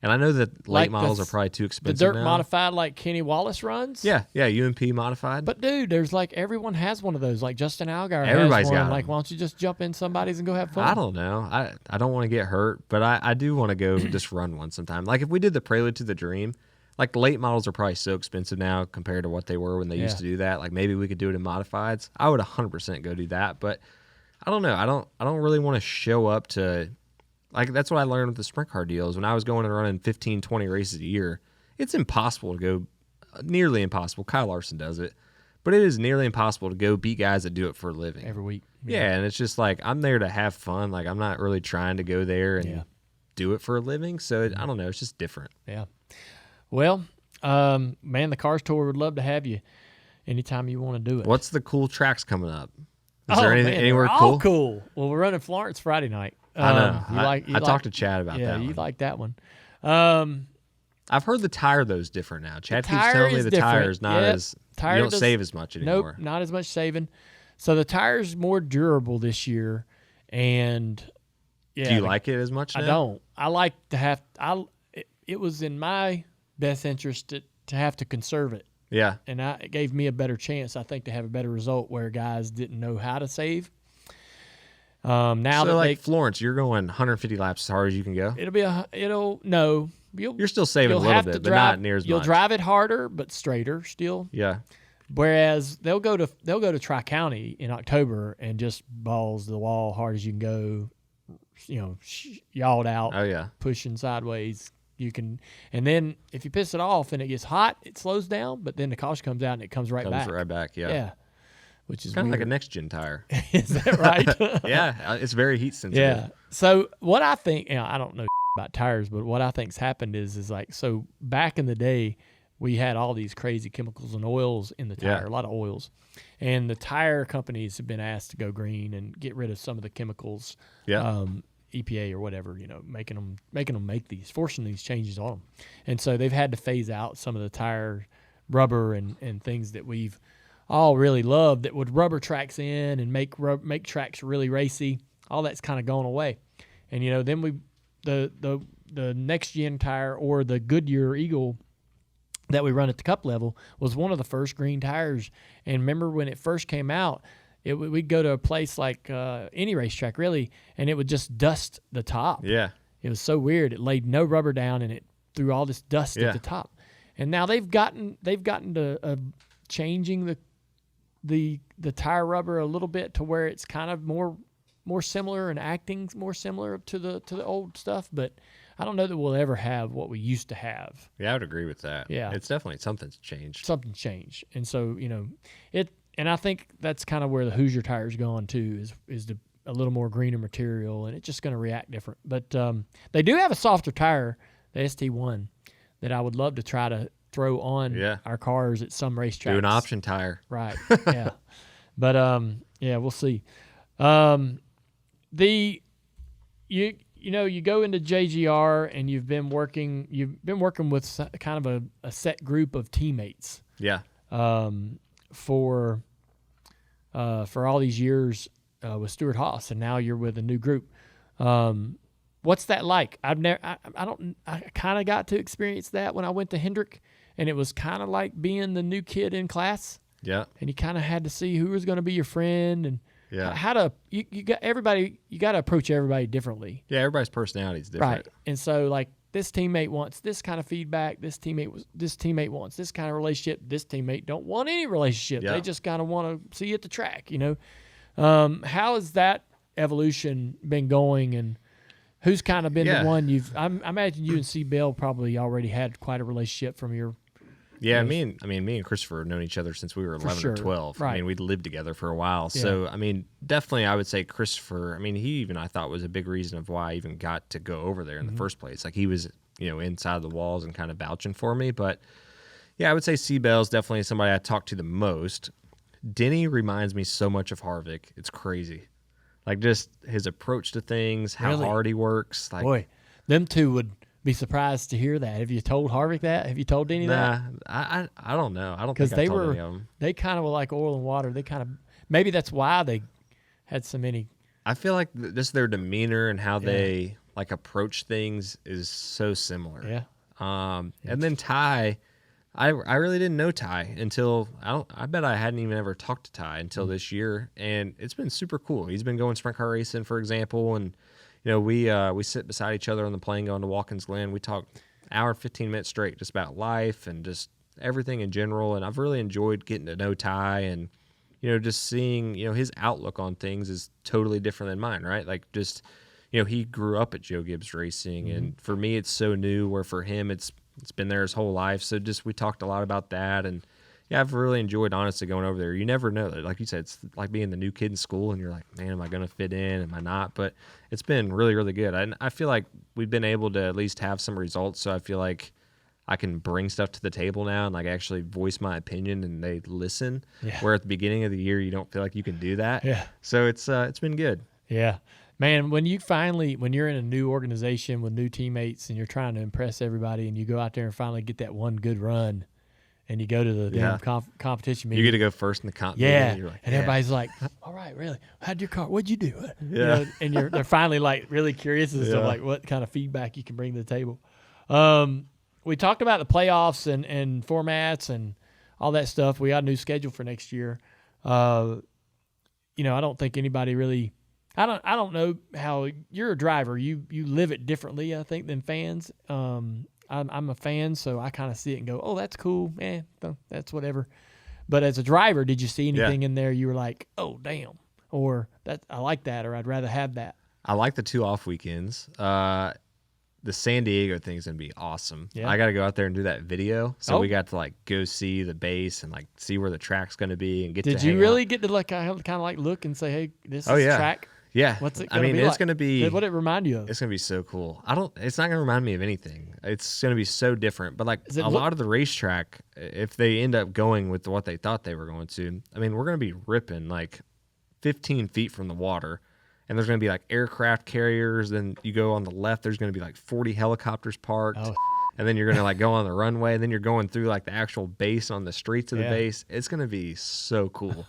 And I know that late models are probably too expensive The dirt now. modified like Kenny Wallace runs? Yeah, UMP modified. But, dude, there's like everyone has one of those. Like Justin Allgaier Everybody's has one. got Like, them. why don't you just jump in somebody's and go have fun? I don't know. I don't want to get hurt, but I do want to go just run one sometime. Like, if we did the Prelude to the Dream, like, late models are probably so expensive now compared to what they were when they used to do that. Like, maybe we could do it in modifieds. I would 100% go do that, but I don't know. I don't really want to show up to... Like, that's what I learned with the sprint car deals. When I was going and running 15, 20 races a year, it's impossible to go, nearly impossible. Kyle Larson does it, but it is nearly impossible to go beat guys that do it for a living. Every week. Yeah, and it's just like, I'm there to have fun. Like, I'm not really trying to go there and do it for a living. So, I don't know. It's just different. Yeah. Well, man, the Cars Tour would love to have you anytime you want to do it. What's the cool tracks coming up? Is there anything anywhere all cool? Cool. Well, we're running Florence Friday night. I know. I talked to Chad about that. Yeah, you one. like that one. I've heard the tire though is different now. Chad keeps telling me the tire is not as you don't save as much anymore. Nope, not as much saving. So the tire's more durable this year, and do you like it as much now? I don't. I like to have. It was in my best interest to have to conserve it. Yeah, and it gave me a better chance, I think, to have a better result where guys didn't know how to save. Now so like Florence, you're going 150 laps as hard as you can go. You're still saving a little bit, but not near as much. You'll drive it harder, but straighter still. Yeah. Whereas they'll go to Tri-County in October and just balls to the wall hard as you can go, yawed out. Oh yeah. Pushing sideways. You can, and then if you piss it off and it gets hot, it slows down. But then the caution comes out and it comes right back. Right back. Yeah. Yeah. Which is kind of weird. like a next gen tire. Is that right? Yeah, it's very heat sensitive. Yeah. So what I think, I don't know about tires, but what I think's happened is like, so back in the day, we had all these crazy chemicals and oils in the tire, a lot of oils, and the tire companies have been asked to go green and get rid of some of the chemicals. Yeah. EPA or whatever, making them make these, forcing these changes on them, and so they've had to phase out some of the tire rubber and things that we've all really loved that would rubber tracks in and make tracks really racy. All that's kind of gone away, and then the next gen tire or the Goodyear Eagle that we run at the Cup level was one of the first green tires. And remember when it first came out, we'd go to a place like any racetrack really, and it would just dust the top. Yeah, it was so weird. It laid no rubber down and it threw all this dust at the top. And now they've gotten to changing the tire rubber a little bit to where it's kind of more similar and acting more similar to the old stuff, but I don't know that we'll ever have what we used to have. Yeah, I would agree with that. Yeah. It's definitely something's changed. Something changed. And so, and I think that's kind of where the Hoosier tire's gone too, is a little more greener material, and it's just going to react different. But they do have a softer tire, the ST1, that I would love to try to throw on our cars at some racetracks. Do an option tire. Right. Yeah. But we'll see. You go into JGR and you've been working with kind of a set group of teammates. Yeah. For all these years with Stuart Haas, and now you're with a new group. What's that like? I kind of got to experience that when I went to Hendrick, and it was kind of like being the new kid in class. Yeah. And you kind of had to see who was going to be your friend and how to you got to approach everybody differently. Yeah, everybody's personality is different. Right. And so like this teammate wants this kind of feedback, this teammate wants this kind of relationship, this teammate don't want any relationship. Yeah. They just kind of want to see you at the track, How has that evolution been going, and who's kind of been the one I imagine you and C. Bell probably already had quite a relationship from your. Yeah, me and Christopher have known each other since we were 11 or 12. Right. We'd lived together for a while. Yeah. So, definitely I would say Christopher, he even I thought was a big reason of why I even got to go over there in the first place. Like he was, inside the walls and kind of vouching for me. But yeah, I would say C. Bell's definitely somebody I talk to the most. Denny reminds me so much of Harvick. It's crazy. Like just his approach to things, how hard he works. Like, boy, them two would be surprised to hear that. Have you told Harvick that? Have you told Denny that? I don't know. I don't think I told any of them. They kind of were like oil and water. They kind of maybe that's why they had so many. I feel like just their demeanor and how they like approach things is so similar. Yeah. And then Ty, I really didn't know Ty until I bet I hadn't even ever talked to Ty until this year, and it's been super cool. He's been going sprint car racing, for example, and we sit beside each other on the plane going to Watkins Glen. We talk hour and 15 minutes straight just about life and just everything in general, and I've really enjoyed getting to know Ty and just seeing his outlook on things is totally different than mine, right? Like just he grew up at Joe Gibbs Racing, and for me it's so new, where for him it's been there his whole life. So just we talked a lot about that, and yeah, I've really enjoyed honestly going over there. You never know, like you said, it's like being the new kid in school, and you're like, man, am I going to fit in? Am I not? But it's been really, really good. And I feel like we've been able to at least have some results. So I feel like I can bring stuff to the table now and like actually voice my opinion, and they listen. Yeah. Where at the beginning of the year you don't feel like you can do that. Yeah. So it's been good. Yeah. Man, when you're in a new organization with new teammates and you're trying to impress everybody, and you go out there and finally get that one good run, and you go to the damn competition meeting. You get to go first in the comp meeting. And you're like, and everybody's like, all right, really? How'd your car, what'd you do? Yeah. And they're finally like really curious as to like what kind of feedback you can bring to the table. We talked about the playoffs and formats and all that stuff. We got a new schedule for next year. I don't think anybody really – I don't know how – you're a driver. You live it differently, I think, than fans. I'm a fan, so I kind of see it and go, oh, that's cool. That's whatever. But as a driver, did you see anything in there you were like, oh, damn, or that I like that, or I'd rather have that? I like the 2 off weekends. The San Diego thing's going to be awesome. Yeah. I got to go out there and do that video. So we got to like go see the base and like see where the track's going to be and get to hang out. Did you really get to like kind of like look and say, hey, this is track? Yeah. What's it going to be it's like? going to be. What did it remind you of? It's going to be so cool. It's not going to remind me of anything. It's going to be so different. But like lot of the racetrack, if they end up going with what they thought they were going to, we're going to be ripping like 15 feet from the water. And there's going to be like aircraft carriers. Then you go on the left, there's going to be like 40 helicopters parked. Oh. And then you're going to like go on the runway. And then you're going through like the actual base on the streets of the base. It's going to be so cool.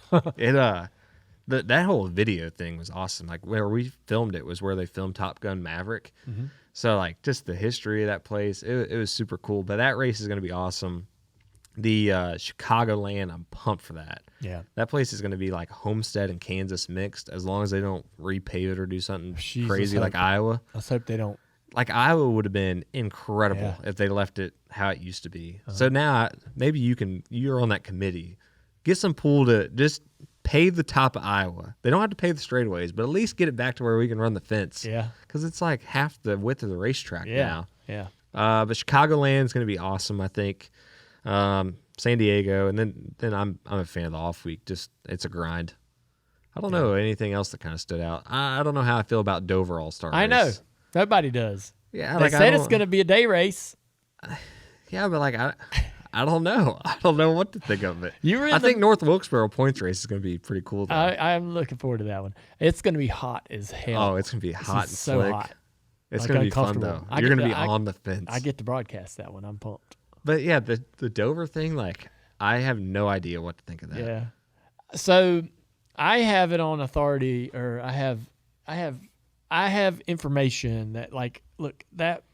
That whole video thing was awesome. Like where we filmed it was where they filmed Top Gun Maverick. Mm-hmm. So like just the history of that place, it was super cool. But that race is going to be awesome. The Chicagoland, I'm pumped for that. Yeah. That place is going to be like Homestead and Kansas mixed, as long as they don't repave it or do something crazy like Iowa. Let's hope they don't. Like Iowa would have been incredible if they left it how it used to be. Uh-huh. So now maybe you're on that committee. Get some pool to just pave the top of Iowa. They don't have to pave the straightaways, but at least get it back to where we can run the fence. Yeah. Because it's like half the width of the racetrack now. Yeah. But Chicagoland's going to be awesome, I think. San Diego, and then I'm a fan of the off week. Just it's a grind. I don't know anything else that kind of stood out. I don't know how I feel about Dover All-Star race. I know. Nobody does. Yeah, they said it's going to be a day race. Yeah, but like I don't know. I don't know what to think of it. I think North Wilkesboro points race is going to be pretty cool. Though. I'm looking forward to that one. It's going to be hot as hell. Oh, it's going to be hot and so slick. Hot. It's going to be fun though. You're going to be on the fence. I get to broadcast that one. I'm pumped. But yeah, the Dover thing, like I have no idea what to think of that. Yeah. So I have it on authority, or I have information that like, look, that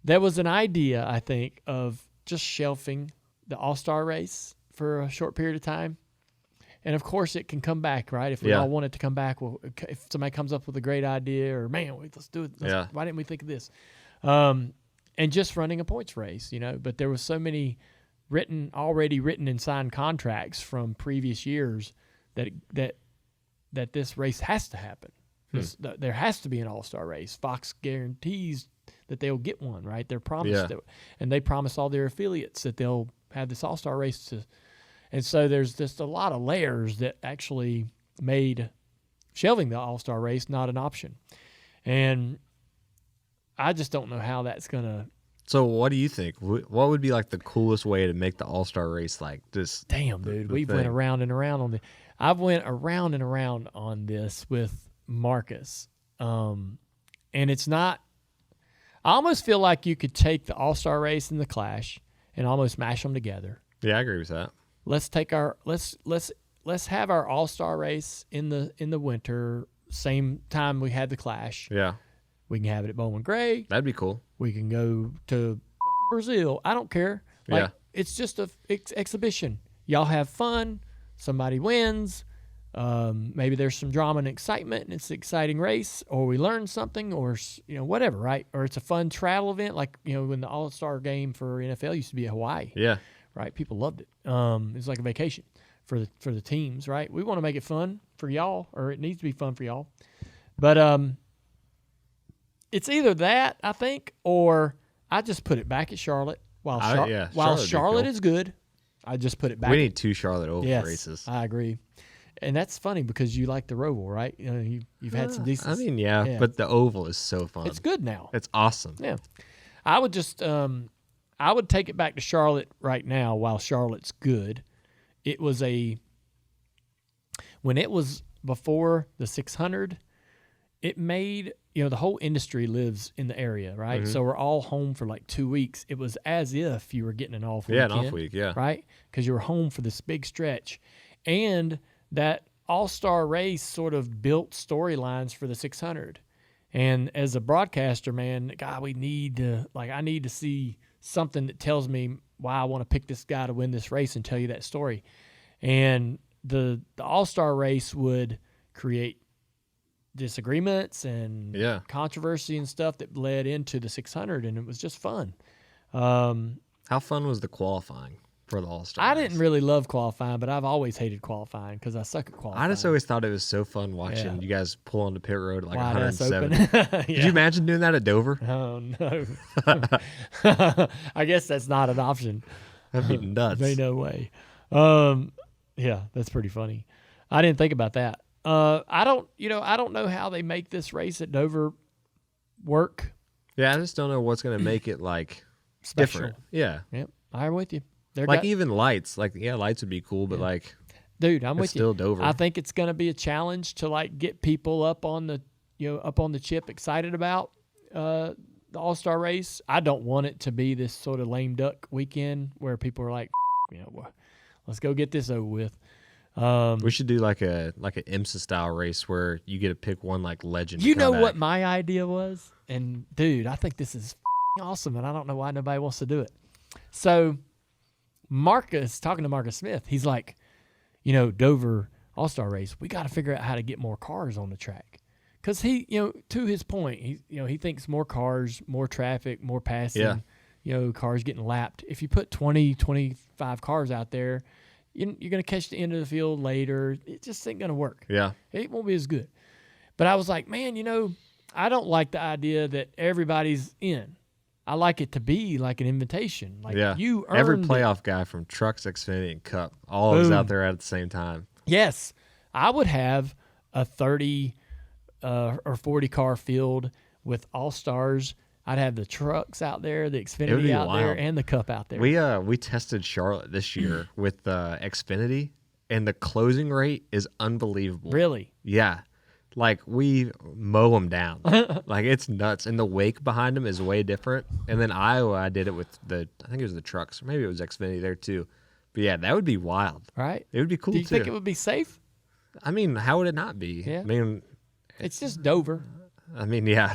there was an idea, I think, of just shelving the All-Star race for a short period of time. And of course it can come back, right? If we all want it to come back, well, if somebody comes up with a great idea, or man, let's do it. Why didn't we think of this? And just running a points race, but there was so many already written and signed contracts from previous years that this race has to happen. There has to be an all-star race. Fox guarantees that they'll get one, right? They're promised it, and they promise all their affiliates that they'll have this all-star race and so there's just a lot of layers that actually made shelving the all-star race not an option. And I just don't know how that's going to. So what do you think? What would be like the coolest way to make the All-Star race like this? Damn, dude. We've went around and around on this. I've went around and around on this with Marcus. And it's not I almost feel like you could take the All-Star race and the Clash and almost mash them together. Yeah, I agree with that. Let's have our All-Star race in the winter, same time we had the Clash. Yeah. We can have it at Bowman Gray. That'd be cool. We can go to Brazil. I don't care. Like, Yeah. It's just a exhibition. Y'all have fun. Somebody wins. Maybe there's some drama and excitement, and it's an exciting race, or we learn something, or whatever, right? Or it's a fun travel event, like when the All-Star game for NFL used to be at Hawaii. Yeah. Right. People loved it. It's like a vacation for the teams, right? We want to make it fun for y'all, or it needs to be fun for y'all. But it's either that, I think, or I just put it back at Charlotte while Charlotte is good. I just put it back. We need 2 Charlotte Oval races. I agree. And that's funny because you like the Roval, right? You've had some decent. I mean, yeah, but the Oval is so fun. It's good now. It's awesome. Yeah. I would just I would take it back to Charlotte right now while Charlotte's good. It was when it was before the 600, it made, the whole industry lives in the area, right? So we're all home for like 2 weeks. It was as if you were getting an off weekend. Yeah, an off week, yeah. Right? Because you were home for this big stretch. And that All-Star race sort of built storylines for the 600. And as a broadcaster, man, God, I need to see something that tells me why I want to pick this guy to win this race and tell you that story. And the All-Star race would create disagreements and controversy and stuff that led into the 600, and it was just fun. How fun was the qualifying for the All-Star I race? didn't really love qualifying, but I've always hated qualifying because I suck at qualifying. I just always thought it was so fun watching you guys pull onto pit road at like Wide ass 107. Could you imagine doing that at Dover? Oh, no. I guess that's not an option. That'd be nuts. Ain't no way. Yeah, that's pretty funny. I didn't think about that. I don't know how they make this race at Dover work. Yeah, I just don't know what's going to make it like Special. different. Yeah. Yep, I'm with you. Even lights. Like, lights would be cool, but like, dude, I'm with you. Still Dover. I think it's going to be a challenge to like get people up on the chip, excited about the All-Star race. I don't want it to be this sort of lame duck weekend where people are like, let's go get this over with. We should do like an IMSA style race where you get to pick one like legend. You know what my idea was? And dude, I think this is awesome, and I don't know why nobody wants to do it. So talking to Marcus Smith, he's like, Dover All-Star race, we got to figure out how to get more cars on the track. Because he, to his point, he thinks more cars, more traffic, more passing, cars getting lapped. If you put 20, 25 cars out there, you're going to catch the end of the field later. It just ain't going to work. Yeah. It won't be as good. But I was like, man, I don't like the idea that everybody's in. I like it to be like an invitation. Like you earned every playoff guy from Trucks, Xfinity, and Cup, all is out there at the same time. Yes. I would have a 30 or 40 car field with All-Stars. I'd have the trucks out there, the Xfinity out there, and the Cup out there. We tested Charlotte this year with Xfinity, and the closing rate is unbelievable. Really? Yeah. Like, we mow them down. Like, it's nuts. And the wake behind them is way different. And then Iowa, I did it with I think it was the trucks, or maybe it was Xfinity there too. But yeah, that would be wild. Right? It would be cool too. Do you think it would be safe? I mean, how would it not be? Yeah. I mean, it's just Dover. I mean, yeah.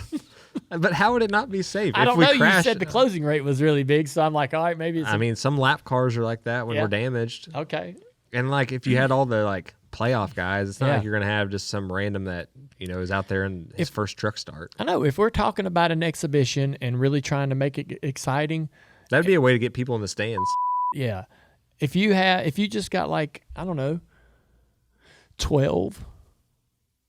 But how would it not be safe? I don't know. You said the closing rate was really big, so I'm like, all right, maybe it's... I mean, some lap cars are like that when we're damaged. Okay. And, like, if you had all the, like, playoff guys, it's not like you're going to have just some random that, is out there in his first truck start. I know. If we're talking about an exhibition and really trying to make it exciting... That'd be a way to get people in the stands. Yeah. If you just got, like, I don't know, 12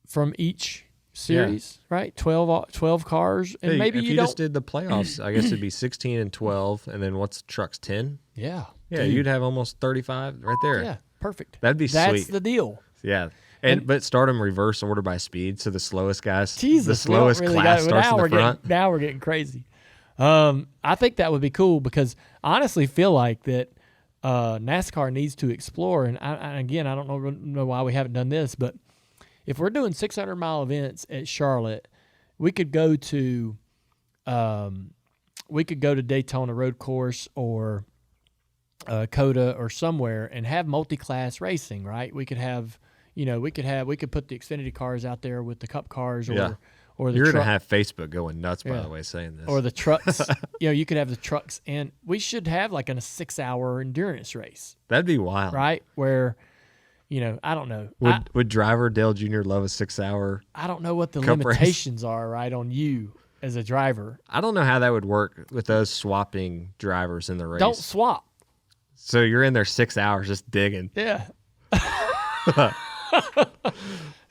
from each... series, right? 12 cars, and maybe if you just did the playoffs, I guess it'd be 16 and 12, and then what's trucks 10? Yeah, dude. You'd have almost 35 right there. Yeah, perfect. That'd be sweet. That's the deal. Yeah, but start them reverse order by speed, so the slowest guys, Jesus, the slowest class starts in the front. Now we're getting crazy. I think that would be cool because I honestly feel like that NASCAR needs to explore, and I don't know why we haven't done this, but if we're doing 600-mile events at Charlotte, we could go to we could go to Daytona Road Course or COTA or somewhere and have multi-class racing, right? We could have, we could put the Xfinity cars out there with the Cup cars, or the You're gonna have Facebook going nuts, by the way, saying this. Or the trucks. You could have the trucks, and we should have like a 6-hour endurance race. That'd be wild, right? Where, I don't know. Would driver Dale Jr. love a 6-hour? I don't know what the Cup limitations race are, right, on you as a driver. I don't know how that would work with us swapping drivers in the race. Don't swap. So you're in there 6 hours just digging. Yeah. It's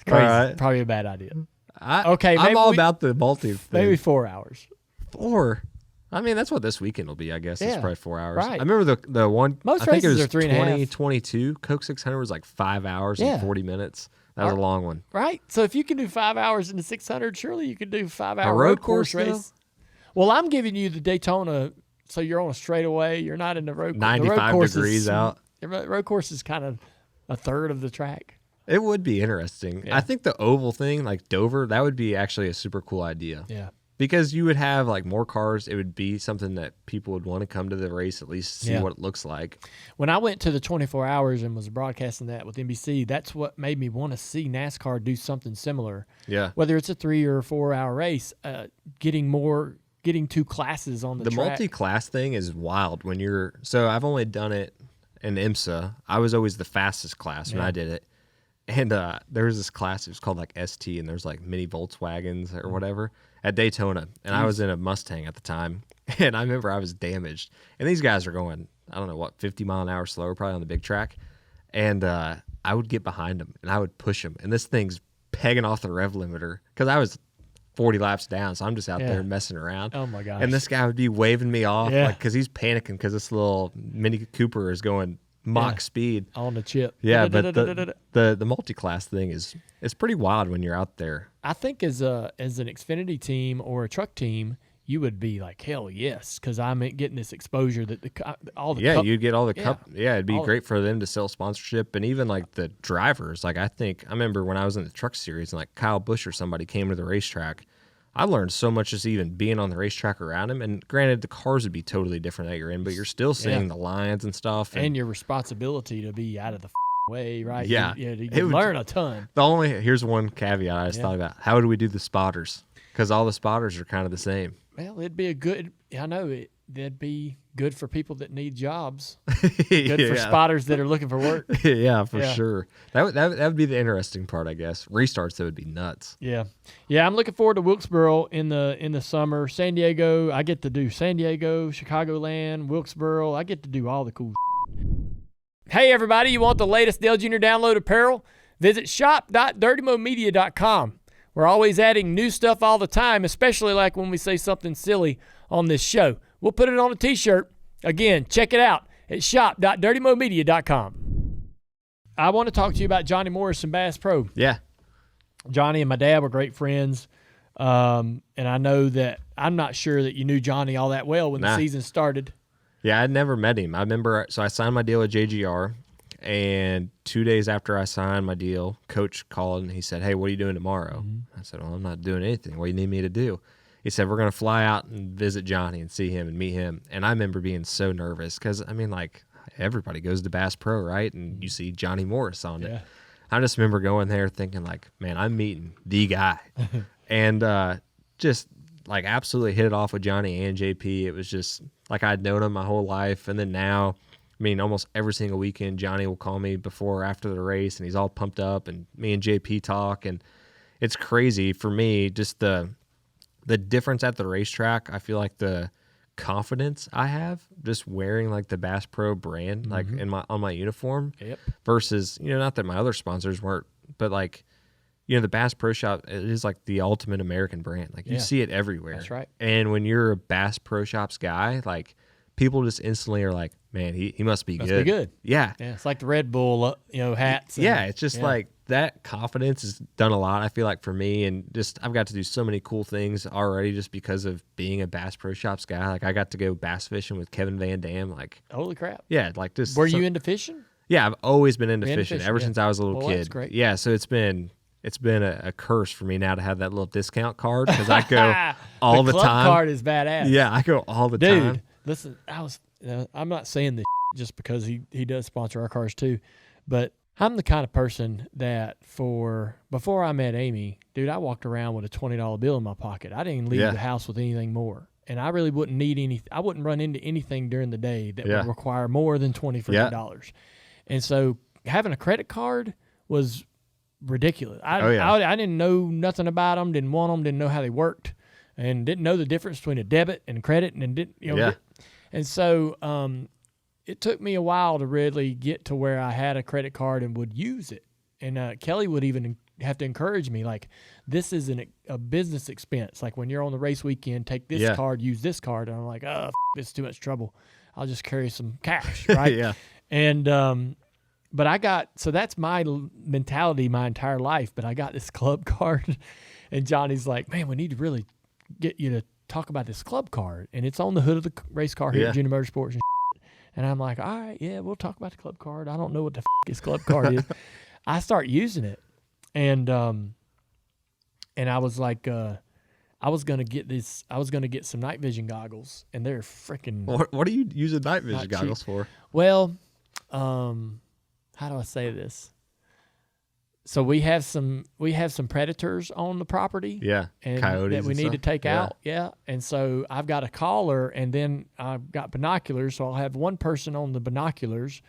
crazy. Right. Probably a bad idea. I'm all about the multi thing. Maybe 4 hours. 4. I mean, that's what this weekend will be, I guess. It's probably 4 hours. Right. I remember the one, most I think it was are 2022. Coke 600 was like 5 hours and 40 minutes. That was a long one. Right. So if you can do 5 hours in the 600, surely you could do 5-hour road course race. Well, I'm giving you the Daytona, so you're on a straightaway. You're not in the road course. 95 degrees out. The road course is kind of a third of the track. It would be interesting. Yeah. I think the oval thing, like Dover, that would be actually a super cool idea. Yeah. Because you would have like more cars. It would be something that people would want to come to the race, at least see what it looks like. When I went to the 24 hours and was broadcasting that with NBC, that's what made me want to see NASCAR do something similar. Yeah. Whether it's a 3 or 4 hour race, getting 2 classes on the track. The multi-class thing is wild when you're – so I've only done it in IMSA. I was always the fastest class when I did it. And there was this class, it was called like ST, and there's like mini Volkswagens or whatever at Daytona. And I was in a Mustang at the time. And I remember I was damaged. And these guys are going, I don't know what, 50 mile an hour slower probably on the big track. And I would get behind them and I would push them. And this thing's pegging off the rev limiter because I was 40 laps down. So I'm just out there messing around. Oh my gosh. And this guy would be waving me off because he's panicking because this little Mini Cooper is going Mach speed on the chip. Yeah, but the multi-class thing is pretty wild when you're out there. I think as an Xfinity team or a truck team, you would be like, hell yes, because I'm getting this exposure that you'd get all the cup. Yeah, it'd be great for them to sell sponsorship, and even like the drivers. Like I remember when I was in the truck series and like Kyle Busch or somebody came to the racetrack. I learned so much just even being on the racetrack around him. And granted, the cars would be totally different that you're in, but you're still seeing the lines and stuff. And your responsibility to be out of the way, right? Yeah. You learn a ton. Here's one caveat I just thought about. How do we do the spotters? Because all the spotters are kind of the same. Well, it'd be that'd be good for people that need jobs. Good for spotters that are looking for work. Yeah, for sure. That would be the interesting part, I guess. Restarts, that would be nuts. Yeah. I'm looking forward to Wilkesboro in the summer. San Diego, I get to do San Diego, Chicagoland, Wilkesboro. I get to do all the cool. Hey everybody, you want the latest Dale Jr. download apparel? Visit shop.dirtymomedia.com. We're always adding new stuff all the time, especially like when we say something silly on this show. We'll put it on a t-shirt. Again, check it out at shop.dirtymomedia.com. I want to talk to you about Johnny Morris and Bass Pro. Yeah. Johnny and my dad were great friends. And I know that I'm not sure that you knew Johnny all that well when the season started. Yeah, I'd never met him. I remember, so I signed my deal with JGR. And 2 days after I signed my deal, Coach called and he said, "Hey, what are you doing tomorrow?" I said, "Well, I'm not doing anything. What do you need me to do?" He said, "We're going to fly out and visit Johnny and see him and meet him." And I remember being so nervous because, I mean, like, everybody goes to Bass Pro, right? And you see Johnny Morris on it. I just remember going there thinking, like, man, I'm meeting the guy. And just, like, absolutely hit it off with Johnny and JP. It was just, like, I'd known him my whole life. And then now, I mean, almost every single weekend, Johnny will call me before or after the race, and he's all pumped up, and me and JP talk, and it's crazy for me, just the difference at the racetrack. I feel like the confidence I have just wearing like the Bass Pro brand, like on my uniform, versus, not that my other sponsors weren't, but like, the Bass Pro Shop, it is like the ultimate American brand. Like you see it everywhere. That's right. And when you're a Bass Pro Shops guy, like, people just instantly are like, man, he must be good. Must be good. Yeah. Yeah. It's like the Red Bull, hats. It's just like that confidence has done a lot, I feel like, for me. And just, I've got to do so many cool things already just because of being a Bass Pro Shops guy. Like, I got to go bass fishing with Kevin Van Dam. Like, holy crap. Yeah. Like, just. Were you into fishing? Yeah. I've always been into fishing ever since I was a little kid. That's great. Yeah. So it's been it's been a curse for me now to have that little discount card because I go all the club time. Card is badass. Yeah, I go all the time. Dude, listen, I'm not saying this just because he does sponsor our cars too, but I'm the kind of person that before I met Amy, dude, I walked around with a $20 bill in my pocket. I didn't leave the house with anything more. And I really wouldn't need I wouldn't run into anything during the day that would require more than $20. And so having a credit card was ridiculous. I didn't know nothing about them, didn't want them, didn't know how they worked, and didn't know the difference between a debit and credit, and didn't, and so it took me a while to really get to where I had a credit card and would use it. And Kelly would even have to encourage me, like, this is a business expense. Like, when you're on the race weekend, take this card, use this card. And I'm like, oh, it's too much trouble. I'll just carry some cash, right? And but so that's my mentality my entire life. But I got this club card, and Johnny's like, man, we need to really get you to talk about this club card. And it's on the hood of the race car here at Junior Motorsports. And I'm like, all right, yeah, we'll talk about the club card. I don't know what the this club card is. I start using it. And I was like, I was gonna get some night vision goggles, and they're freaking. What are you using night vision goggles for? Well, how do I say this? So we have some predators on the property. Yeah, and coyotes that we need to take out. Yeah, and so I've got a collar, and then I've got binoculars. So I'll have one person on the binoculars,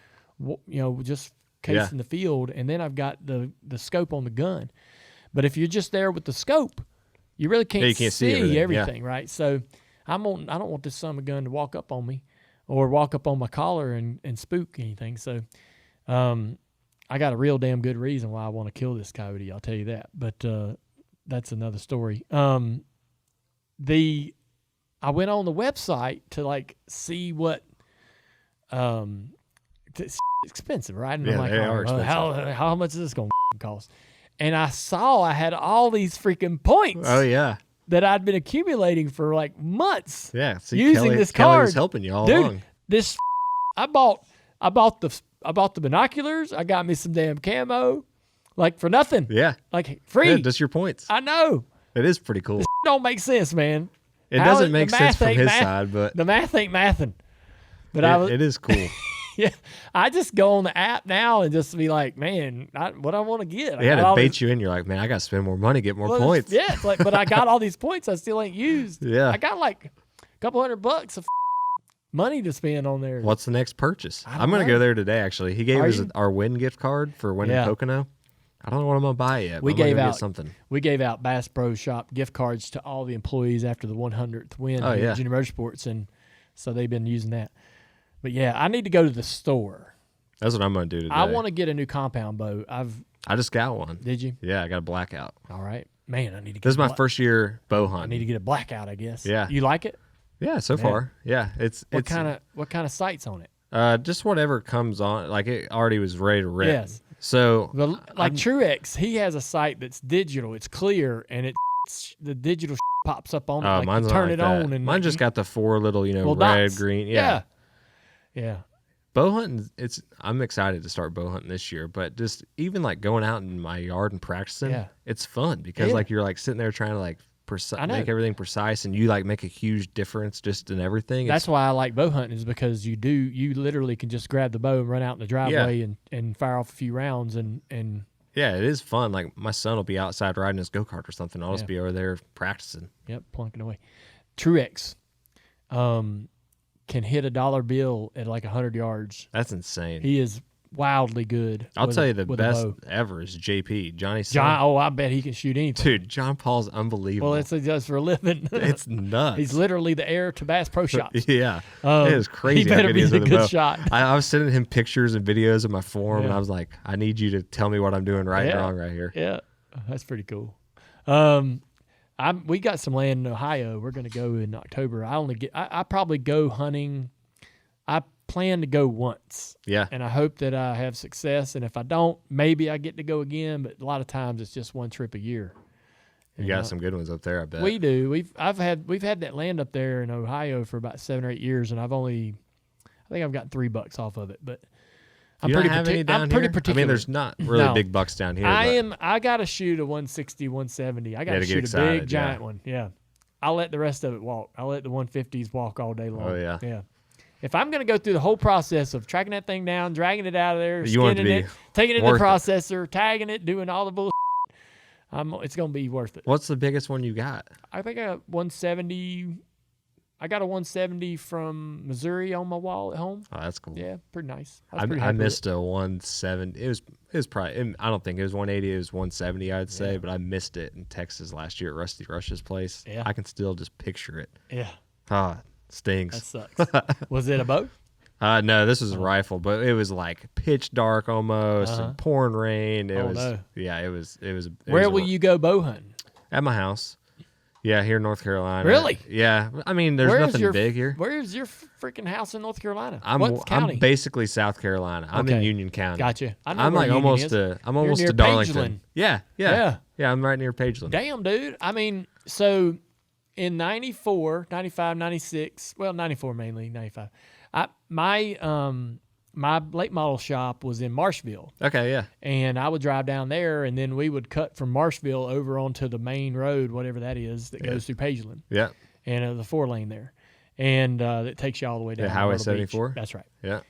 just casing the field, and then I've got the scope on the gun. But if you're just there with the scope, you really can't see everything, right? So I don't want this son of a gun to walk up on me or walk up on my collar and spook anything. So I got a real damn good reason why I want to kill this coyote, I'll tell you that. But that's another story. I went on the website to see what it's expensive, right? And I'm like, they are expensive. How much is this going to cost? And I saw I had all these freaking points. Oh yeah, that I'd been accumulating for months. Yeah, see, using this Kelly card. was helping you all Dude, along. I bought the binoculars. I got me some damn camo, for nothing. Yeah, free. Yeah, just your points. I know. It is pretty cool. This don't make sense, man. It doesn't make sense from his side, but the math ain't mathing. But it is cool. Yeah, I just go on the app now and just be like, man, what I want to get. They had to bait you in. You're like, man, I got to spend more money, get more points. Yeah, it's but I got all these points I still ain't used. Yeah. I got a couple $100 of money to spend on there. What's the next purchase? I'm going to go there today, actually. He gave us our win gift card for winning Pocono. I don't know what I'm going to buy yet. We gave out Bass Pro Shop gift cards to all the employees after the 100th win at Junior Motorsports, and so they've been using that. But yeah, I need to go to the store. That's what I'm going to do today. I want to get a new compound bow. I just got one. Did you? Yeah, I got a blackout. All right. Man, I need to get This is my first year bow hunting. I need to get a blackout, I guess. Yeah. You like it? Yeah, so far. Yeah. What kind of sights on it? Just whatever comes on. It already was ready to rip. Yes. So Truex, he has a sight that's digital. It's clear, and the digital pops up on it. Mine's you turn not it on, and mine just got the 4 little, red, dots. green. Yeah. Bow hunting, I'm excited to start bow hunting this year, but just even going out in my yard and practicing, it's fun because you're sitting there trying to make everything precise, and you make a huge difference just in everything. That's why I like bow hunting, is because you literally can just grab the bow and run out in the driveway and fire off a few rounds and yeah, it is fun. My son will be outside riding his go-kart or something. I'll just be over there practicing. Yep, plunking away. Truex can hit a dollar bill at 100 yards. That's insane. He is wildly good. I'll tell you the best ever is JP, Johnny's son. I bet he can shoot anything. Dude, John Paul's unbelievable. Well, that's what he does for a living. It's nuts. He's literally the heir to Bass Pro Shops. Yeah. It is crazy. He better be a good shot. I was sending him pictures and videos of my form, and I was like, I need you to tell me what I'm doing right and wrong right here. Yeah, that's pretty cool. We got some land in Ohio. We're going to go in October. I probably go hunting. I plan to go once. Yeah. And I hope that I have success. And if I don't, maybe I get to go again. But a lot of times it's just one trip a year. You got some good ones up there, I bet. We do. We've had that land up there in Ohio for about 7 or 8 years, and I think I've got $3 off of it. But You don't have any down I'm here? pretty particular. I mean, there's not really big bucks down here. I got to shoot a 160, 170. I got to shoot a big, giant one. Yeah. I'll let the rest of it walk. I'll let the 150s walk all day long. Oh, yeah. Yeah. If I'm going to go through the whole process of tracking that thing down, dragging it out of there, skinning it, taking it to the processor, tagging it, doing all the bullshit, it's going to be worth it. What's the biggest one you got? I think I got 170. I got a 170 from Missouri on my wall at home. Oh, that's cool. Yeah, pretty nice. I missed a 170. It was probably, I don't think it was 180. It was 170, I'd say, but I missed it in Texas last year at Rusty Rush's place. Yeah. I can still just picture it. Yeah. Ah, stings. That sucks. Was it a bow? No, this was a rifle, but it was like pitch dark almost and pouring rain. Yeah, it was. Where will you go bow hunting? At my house. Yeah, here in North Carolina. Really? Yeah. I mean, there's nothing big here. Where's your freaking house in North Carolina? What county? I'm basically South Carolina. I'm in Union County. Gotcha. I'm like almost to Darlington. Yeah. I'm right near Pageland. Damn, dude. I mean, so in 94, 95, 96, well, 94 mainly, 95. My late model shop was in Marshville. Okay, yeah. And I would drive down there, and then we would cut from Marshville over onto the main road, whatever that is, that goes through Pageland. Yeah. And the 4-lane there. And that takes you all the way down. Yeah, Highway 74? That's right. Yeah.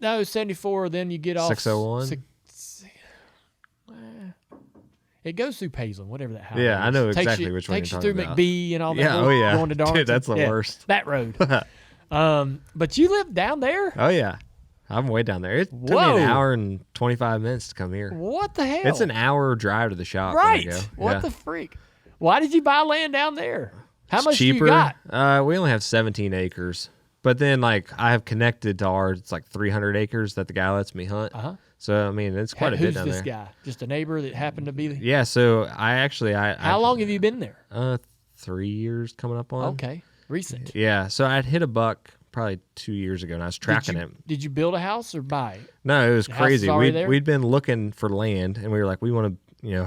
No, 74, then you get off. 601? It goes through Pageland, whatever that highway is. I know exactly which one you're talking about. Takes you through McBee and all that. Yeah, Going to Darlington. Dude, that's the worst. That road. But you live down there? Oh, yeah. I'm way down there. It took me an hour and 25 minutes to come here. What the hell? It's an hour drive to the shop. Right. What the freak? Why did you buy land down there? How much cheaper. Do you got? We only have 17 acres. But then, like, I have connected to ours. It's like 300 acres that the guy lets me hunt. Uh-huh. So, I mean, it's quite a bit down there. Who's this guy? Just a neighbor that happened to be there? Yeah, so I How long have you been there? 3 years coming up on. Okay. Recent. Yeah, so I'd hit a buck probably 2 years ago, and I was tracking him. Did you build a house or buy? No, it was crazy. We'd been looking for land, and we were like, we want to,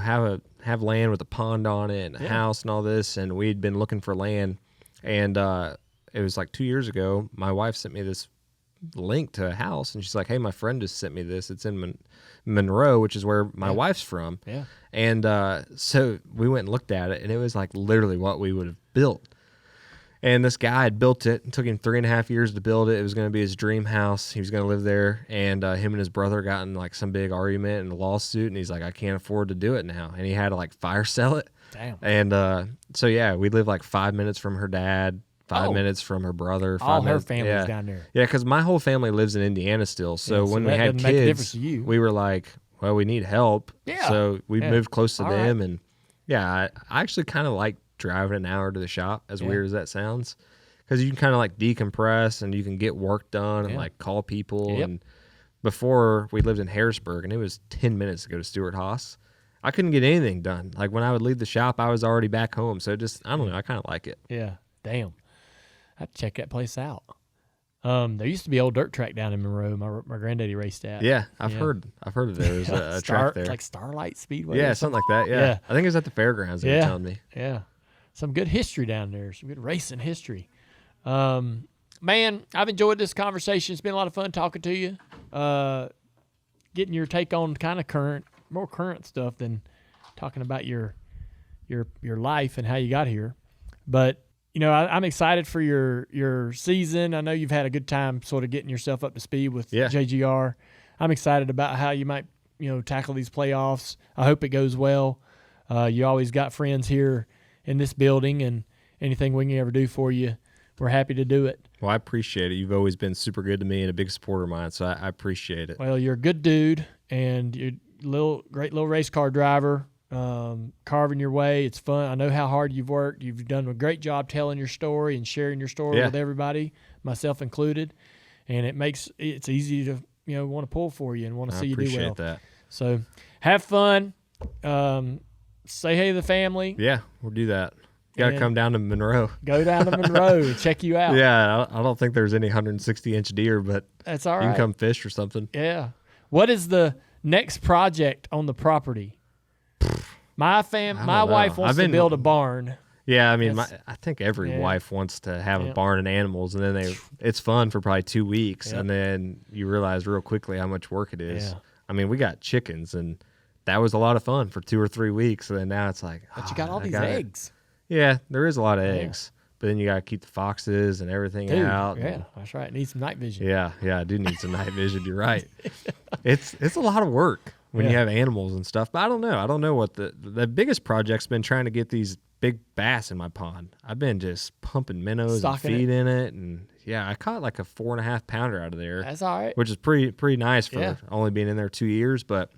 have land with a pond on it and a house and all this, and we'd been looking for land, and it was like 2 years ago. My wife sent me this link to a house, and she's like, "Hey, my friend just sent me this. It's in Monroe, which is where my wife's from." Yeah. And so we went and looked at it, and it was like literally what we would have built. And this guy had built it. It took him 3.5 years to build it. It was going to be his dream house. He was going to live there. And him and his brother got in like some big argument and a lawsuit. And he's like, I can't afford to do it now. And he had to like fire sell it. Damn. And so, yeah, we live like 5 minutes from her dad, 5 minutes from her brother. All her family's down there. Yeah, because my whole family lives in Indiana still. So when we had kids, we were like, well, we need help. Yeah. So we moved close to them. And yeah, I actually kind of like driving an hour to the shop, as weird as that sounds, because you can kind of like decompress and you can get work done and like call people. And before, we lived in Harrisburg, and it was 10 minutes to go to Stewart Haas. I couldn't get anything done. Like when I would leave the shop, I was already back home. So just, I don't know, I kind of like it. Yeah. Damn. I'd check that place out. There used to be an old dirt track down in Monroe. My granddaddy raced at. Yeah, I've heard of there was a track there, like Starlight Speedway. Yeah, something like that. Yeah, I think it was at the fairgrounds. They were telling me. Yeah, some good history down there. Some good racing history. Man, I've enjoyed this conversation. It's been a lot of fun talking to you. Getting your take on kind of more current stuff than talking about your life and how you got here. But you know, I'm excited for your season. I know you've had a good time sort of getting yourself up to speed with JGR. I'm excited about how you might, tackle these playoffs. I hope it goes well. You always got friends here in this building, and anything we can ever do for you, we're happy to do it. Well, I appreciate it. You've always been super good to me and a big supporter of mine, so I appreciate it. Well, you're a good dude, and you're a great little race car driver. Carving your way. It's fun. I know how hard you've worked. You've done a great job telling your story and sharing your story with everybody, myself included. And it's easy to, want to pull for you and want to see you do well. I appreciate that. So have fun. Say hey to the family. Yeah, we'll do that. You got to come down to Monroe. Go down to Monroe and check you out. Yeah, I don't think there's any 160-inch deer, but that's all right. You can come fish or something. Yeah. What is the next project on the property? My wife wants to build a barn. Yeah, I mean, I think every wife wants to have a barn and animals, and then it's fun for probably 2 weeks, and then you realize real quickly how much work it is. Yeah. I mean, we got chickens, and that was a lot of fun for 2 or 3 weeks, and then now it's like, but you got all these eggs. Yeah, there is a lot of eggs, but then you got to keep the foxes and everything out. Yeah, that's right. Need some night vision. Yeah, I do need some night vision. You're right. It's a lot of work when you have animals and stuff, but I don't know what the biggest project's been trying to get these big bass in my pond. I've been just pumping minnows and feed in it, and I caught like a 4.5 pounder out of there. That's all right, which is pretty nice for only being in there 2 years. But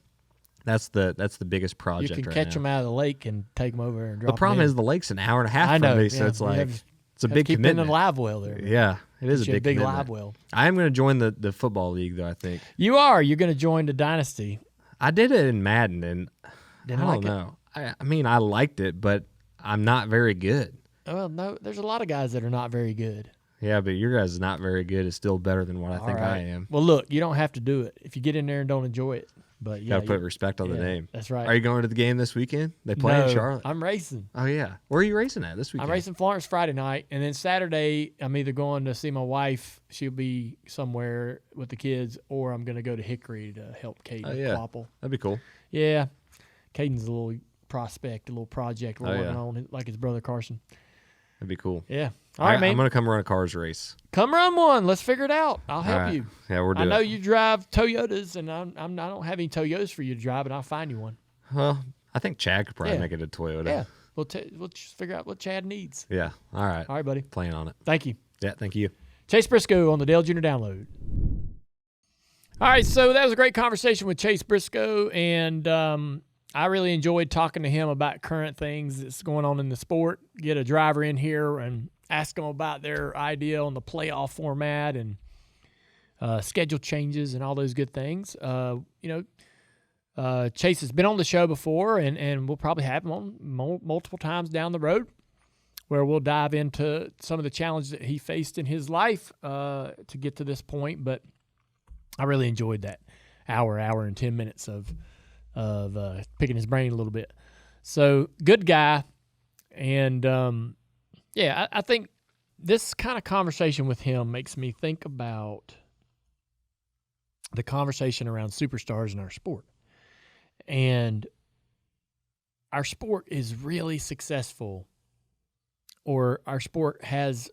that's the biggest project. You can right catch now. them out of the lake and take them over and drop. The problem is the lake's an hour and a half from me, so it's like it's a big commitment. Keep in a live well there. Yeah, it is a big commitment. Live well. I am going to join the football league though. I think you are. You're going to join the dynasty. I did it in Madden, and I don't know. I mean, I liked it, but I'm not very good. Well, no, there's a lot of guys that are not very good. Yeah, but your guys' not very good is still better than what I think I am. Well, look, you don't have to do it if you get in there and don't enjoy it. But gotta put respect on the name. That's right. Are you going to the game this weekend? They play in Charlotte. I'm racing. Oh yeah, where are you racing at this weekend? I'm racing Florence Friday night, and then Saturday I'm either going to see my wife. She'll be somewhere with the kids, or I'm going to go to Hickory to help Caden Plopple. That'd be cool. Yeah, Caden's a little prospect, a little project we're working on, like his brother Carson. That'd be cool. Yeah. All right, man. I'm going to come run a cars race. Come run one. Let's figure it out. I'll help you. Yeah, we're doing I know you drive Toyotas, and I don't have any Toyotas for you to drive, but I'll find you one. Well, I think Chad could probably make it a Toyota. Yeah. We'll just figure out what Chad needs. Yeah. All right. All right, buddy. Plan on it. Thank you. Yeah, thank you. Chase Briscoe on the Dale Jr. Download. All right, so that was a great conversation with Chase Briscoe, and I really enjoyed talking to him about current things that's going on in the sport. Get a driver in here and ask them about their idea on the playoff format and schedule changes and all those good things. Chase has been on the show before, and we'll probably have him on multiple times down the road, where we'll dive into some of the challenges that he faced in his life to get to this point. But I really enjoyed that hour and 10 minutes of picking his brain a little bit. So good guy. And I think this kind of conversation with him makes me think about the conversation around superstars in our sport. And our sport is really successful, or our sport has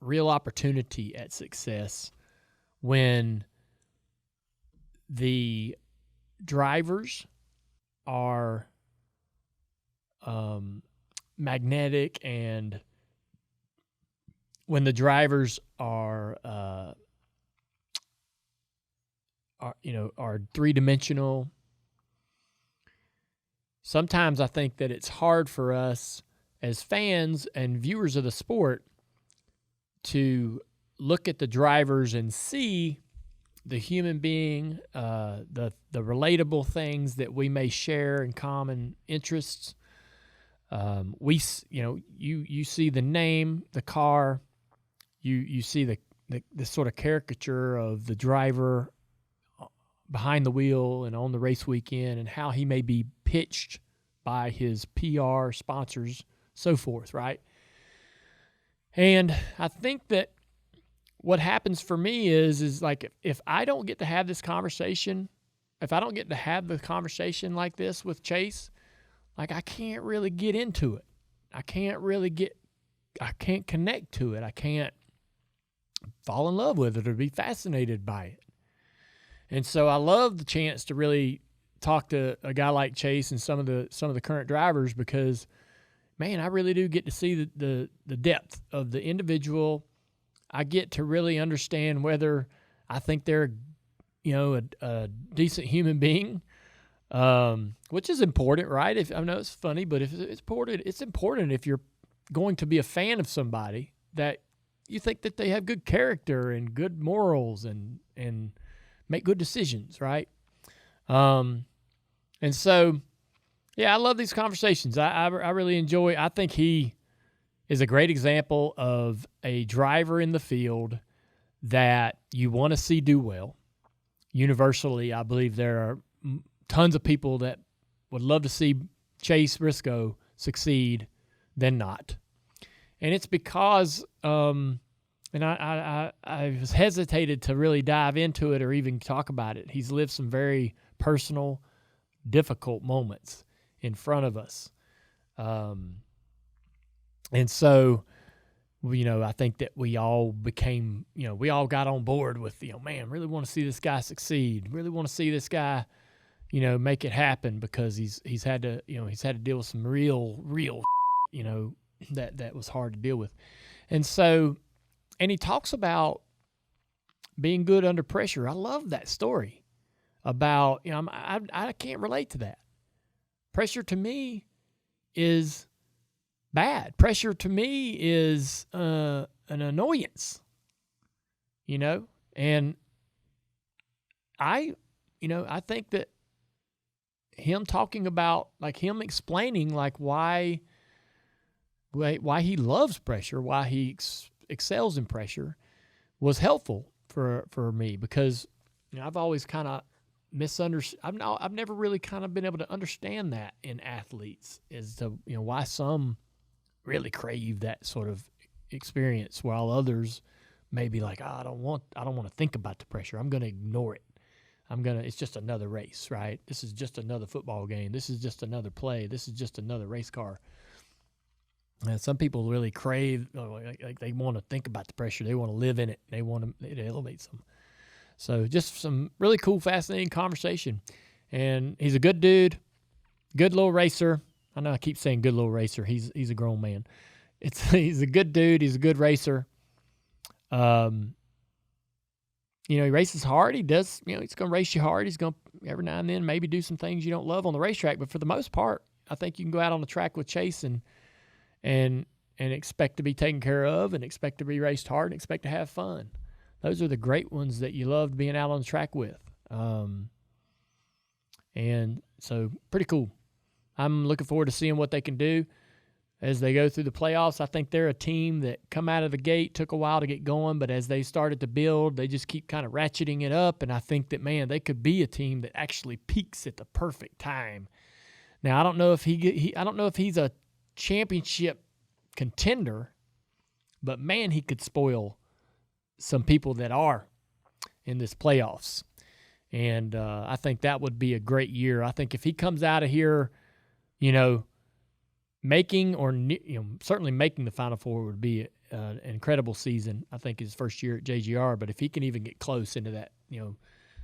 real opportunity at success when the drivers are magnetic, and when the drivers are three-dimensional. Sometimes I think that it's hard for us as fans and viewers of the sport to look at the drivers and see the human being, the relatable things that we may share in common interests. You see the name, the car, you see the sort of caricature of the driver behind the wheel and on the race weekend, and how he may be pitched by his PR sponsors, so forth, right? And I think that what happens for me is like, if I don't get to have this conversation, if I don't get to have the conversation like this with Chase, like, I can't really get into it. I can't connect to it. I can't fall in love with it or be fascinated by it. And so I love the chance to really talk to a guy like Chase and some of the current drivers, because, man, I really do get to see the depth of the individual. I get to really understand whether I think they're, a decent human being, which is important, right? I know it's funny, but if it's important if you're going to be a fan of somebody, that you think that they have good character and good morals and make good decisions, right? And so, I love these conversations. I really enjoy. I think he is a great example of a driver in the field that you want to see do well. Universally, I believe there are tons of people that would love to see Chase Briscoe succeed than not. And it's because, and I was hesitated to really dive into it or even talk about it. He's lived some very personal, difficult moments in front of us. And so, I think that we all became, we all got on board with, man, really want to see this guy succeed. Really want to see this guy, make it happen, because he's had to, he's had to deal with some real, that was hard to deal with. And so, and he talks about being good under pressure. I love that story about, I can't relate to that. Pressure to me is bad. Pressure to me is an annoyance, and I think that him talking about, like, him explaining, like, why he loves pressure, why he excels in pressure, was helpful for me, because I've always kind of misunderstood. I've never really kind of been able to understand that in athletes, as to why some really crave that sort of experience, while others may be like, I don't want to think about the pressure. I'm going to ignore it. It's just another race, right? This is just another football game. This is just another play. This is just another race car. And some people really crave, like they want to think about the pressure. They want to live in it. It elevates them. So just some really cool, fascinating conversation. And he's a good dude, good little racer. I know I keep saying good little racer. He's a grown man. He's a good dude. He's a good racer. He races hard. He does, he's going to race you hard. He's going to every now and then maybe do some things you don't love on the racetrack. But for the most part, I think you can go out on the track with Chase and expect to be taken care of, and expect to be raced hard, and expect to have fun. Those are the great ones that you loved being out on the track with. And so pretty cool. I'm looking forward to seeing what they can do as they go through the playoffs. I think they're a team that come out of the gate, took a while to get going, but as they started to build, they just keep kind of ratcheting it up. And I think that, man, they could be a team that actually peaks at the perfect time. Now, I don't know if I don't know if he's a championship contender, but man, he could spoil some people that are in this playoffs. And I think that would be a great year. I think if he comes out of here, making or certainly making the Final Four would be an incredible season. I think his first year at JGR, but if he can even get close into that,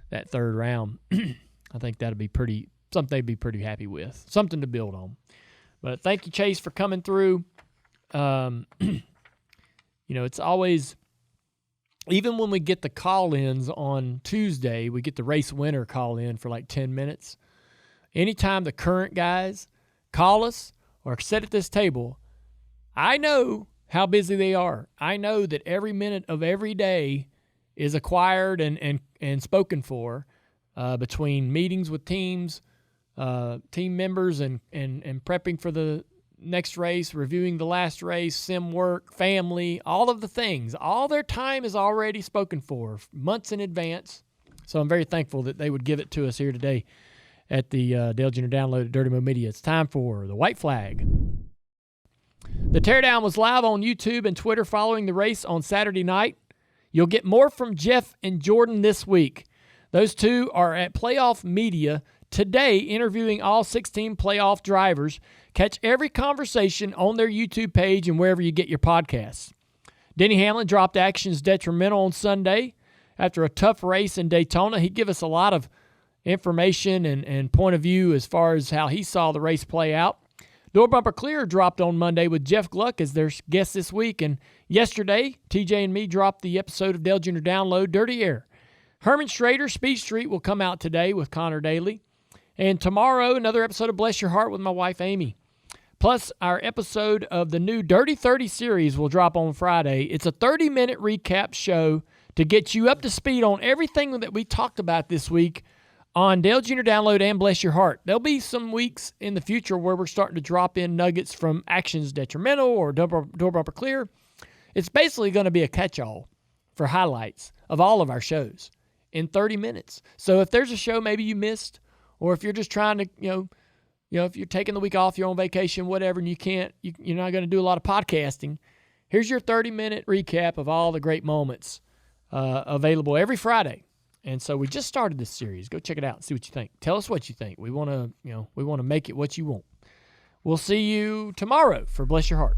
that third round, I think that'd be something they'd be pretty happy with, something to build on. But thank you, Chase, for coming through. It's always, even when we get the call-ins on Tuesday, we get the race winner call-in for like 10 minutes. Anytime the current guys call us or sit at this table, I know how busy they are. I know that every minute of every day is acquired and spoken for between meetings with teams, team members, and prepping for the next race, reviewing the last race, sim work, family, all of the things. All their time is already spoken for months in advance. So I'm very thankful that they would give it to us here today at the Dale Jr. Download at Dirty Mo Media. It's time for the white flag. The Teardown was live on YouTube and Twitter following the race on Saturday night. You'll get more from Jeff and Jordan this week. Those two are at Playoff Media today, interviewing all 16 playoff drivers. Catch every conversation on their YouTube page and wherever you get your podcasts. Denny Hamlin dropped Actions Detrimental on Sunday. After a tough race in Daytona, he gave us a lot of information and point of view as far as how he saw the race play out. Door Bumper Clear dropped on Monday with Jeff Gluck as their guest this week. And yesterday, TJ and me dropped the episode of Dale Jr. Download, Dirty Air. Herman Schrader, Speed Street, will come out today with Connor Daly. And tomorrow, another episode of Bless Your Heart with my wife, Amy. Plus, our episode of the new Dirty 30 series will drop on Friday. It's a 30-minute recap show to get you up to speed on everything that we talked about this week on Dale Jr. Download and Bless Your Heart. There'll be some weeks in the future where we're starting to drop in nuggets from Actions Detrimental or Door Bumper Clear. It's basically going to be a catch-all for highlights of all of our shows in 30 minutes. So if there's a show maybe you missed, or if you're just trying to, if you're taking the week off, you're on vacation, whatever, and you're not going to do a lot of podcasting, Here's your 30-minute recap of all the great moments available every Friday. And so we just started this series. Go check it out and see what you think. Tell us what you think. We want to make it what you want. We'll see you tomorrow for Bless Your Heart.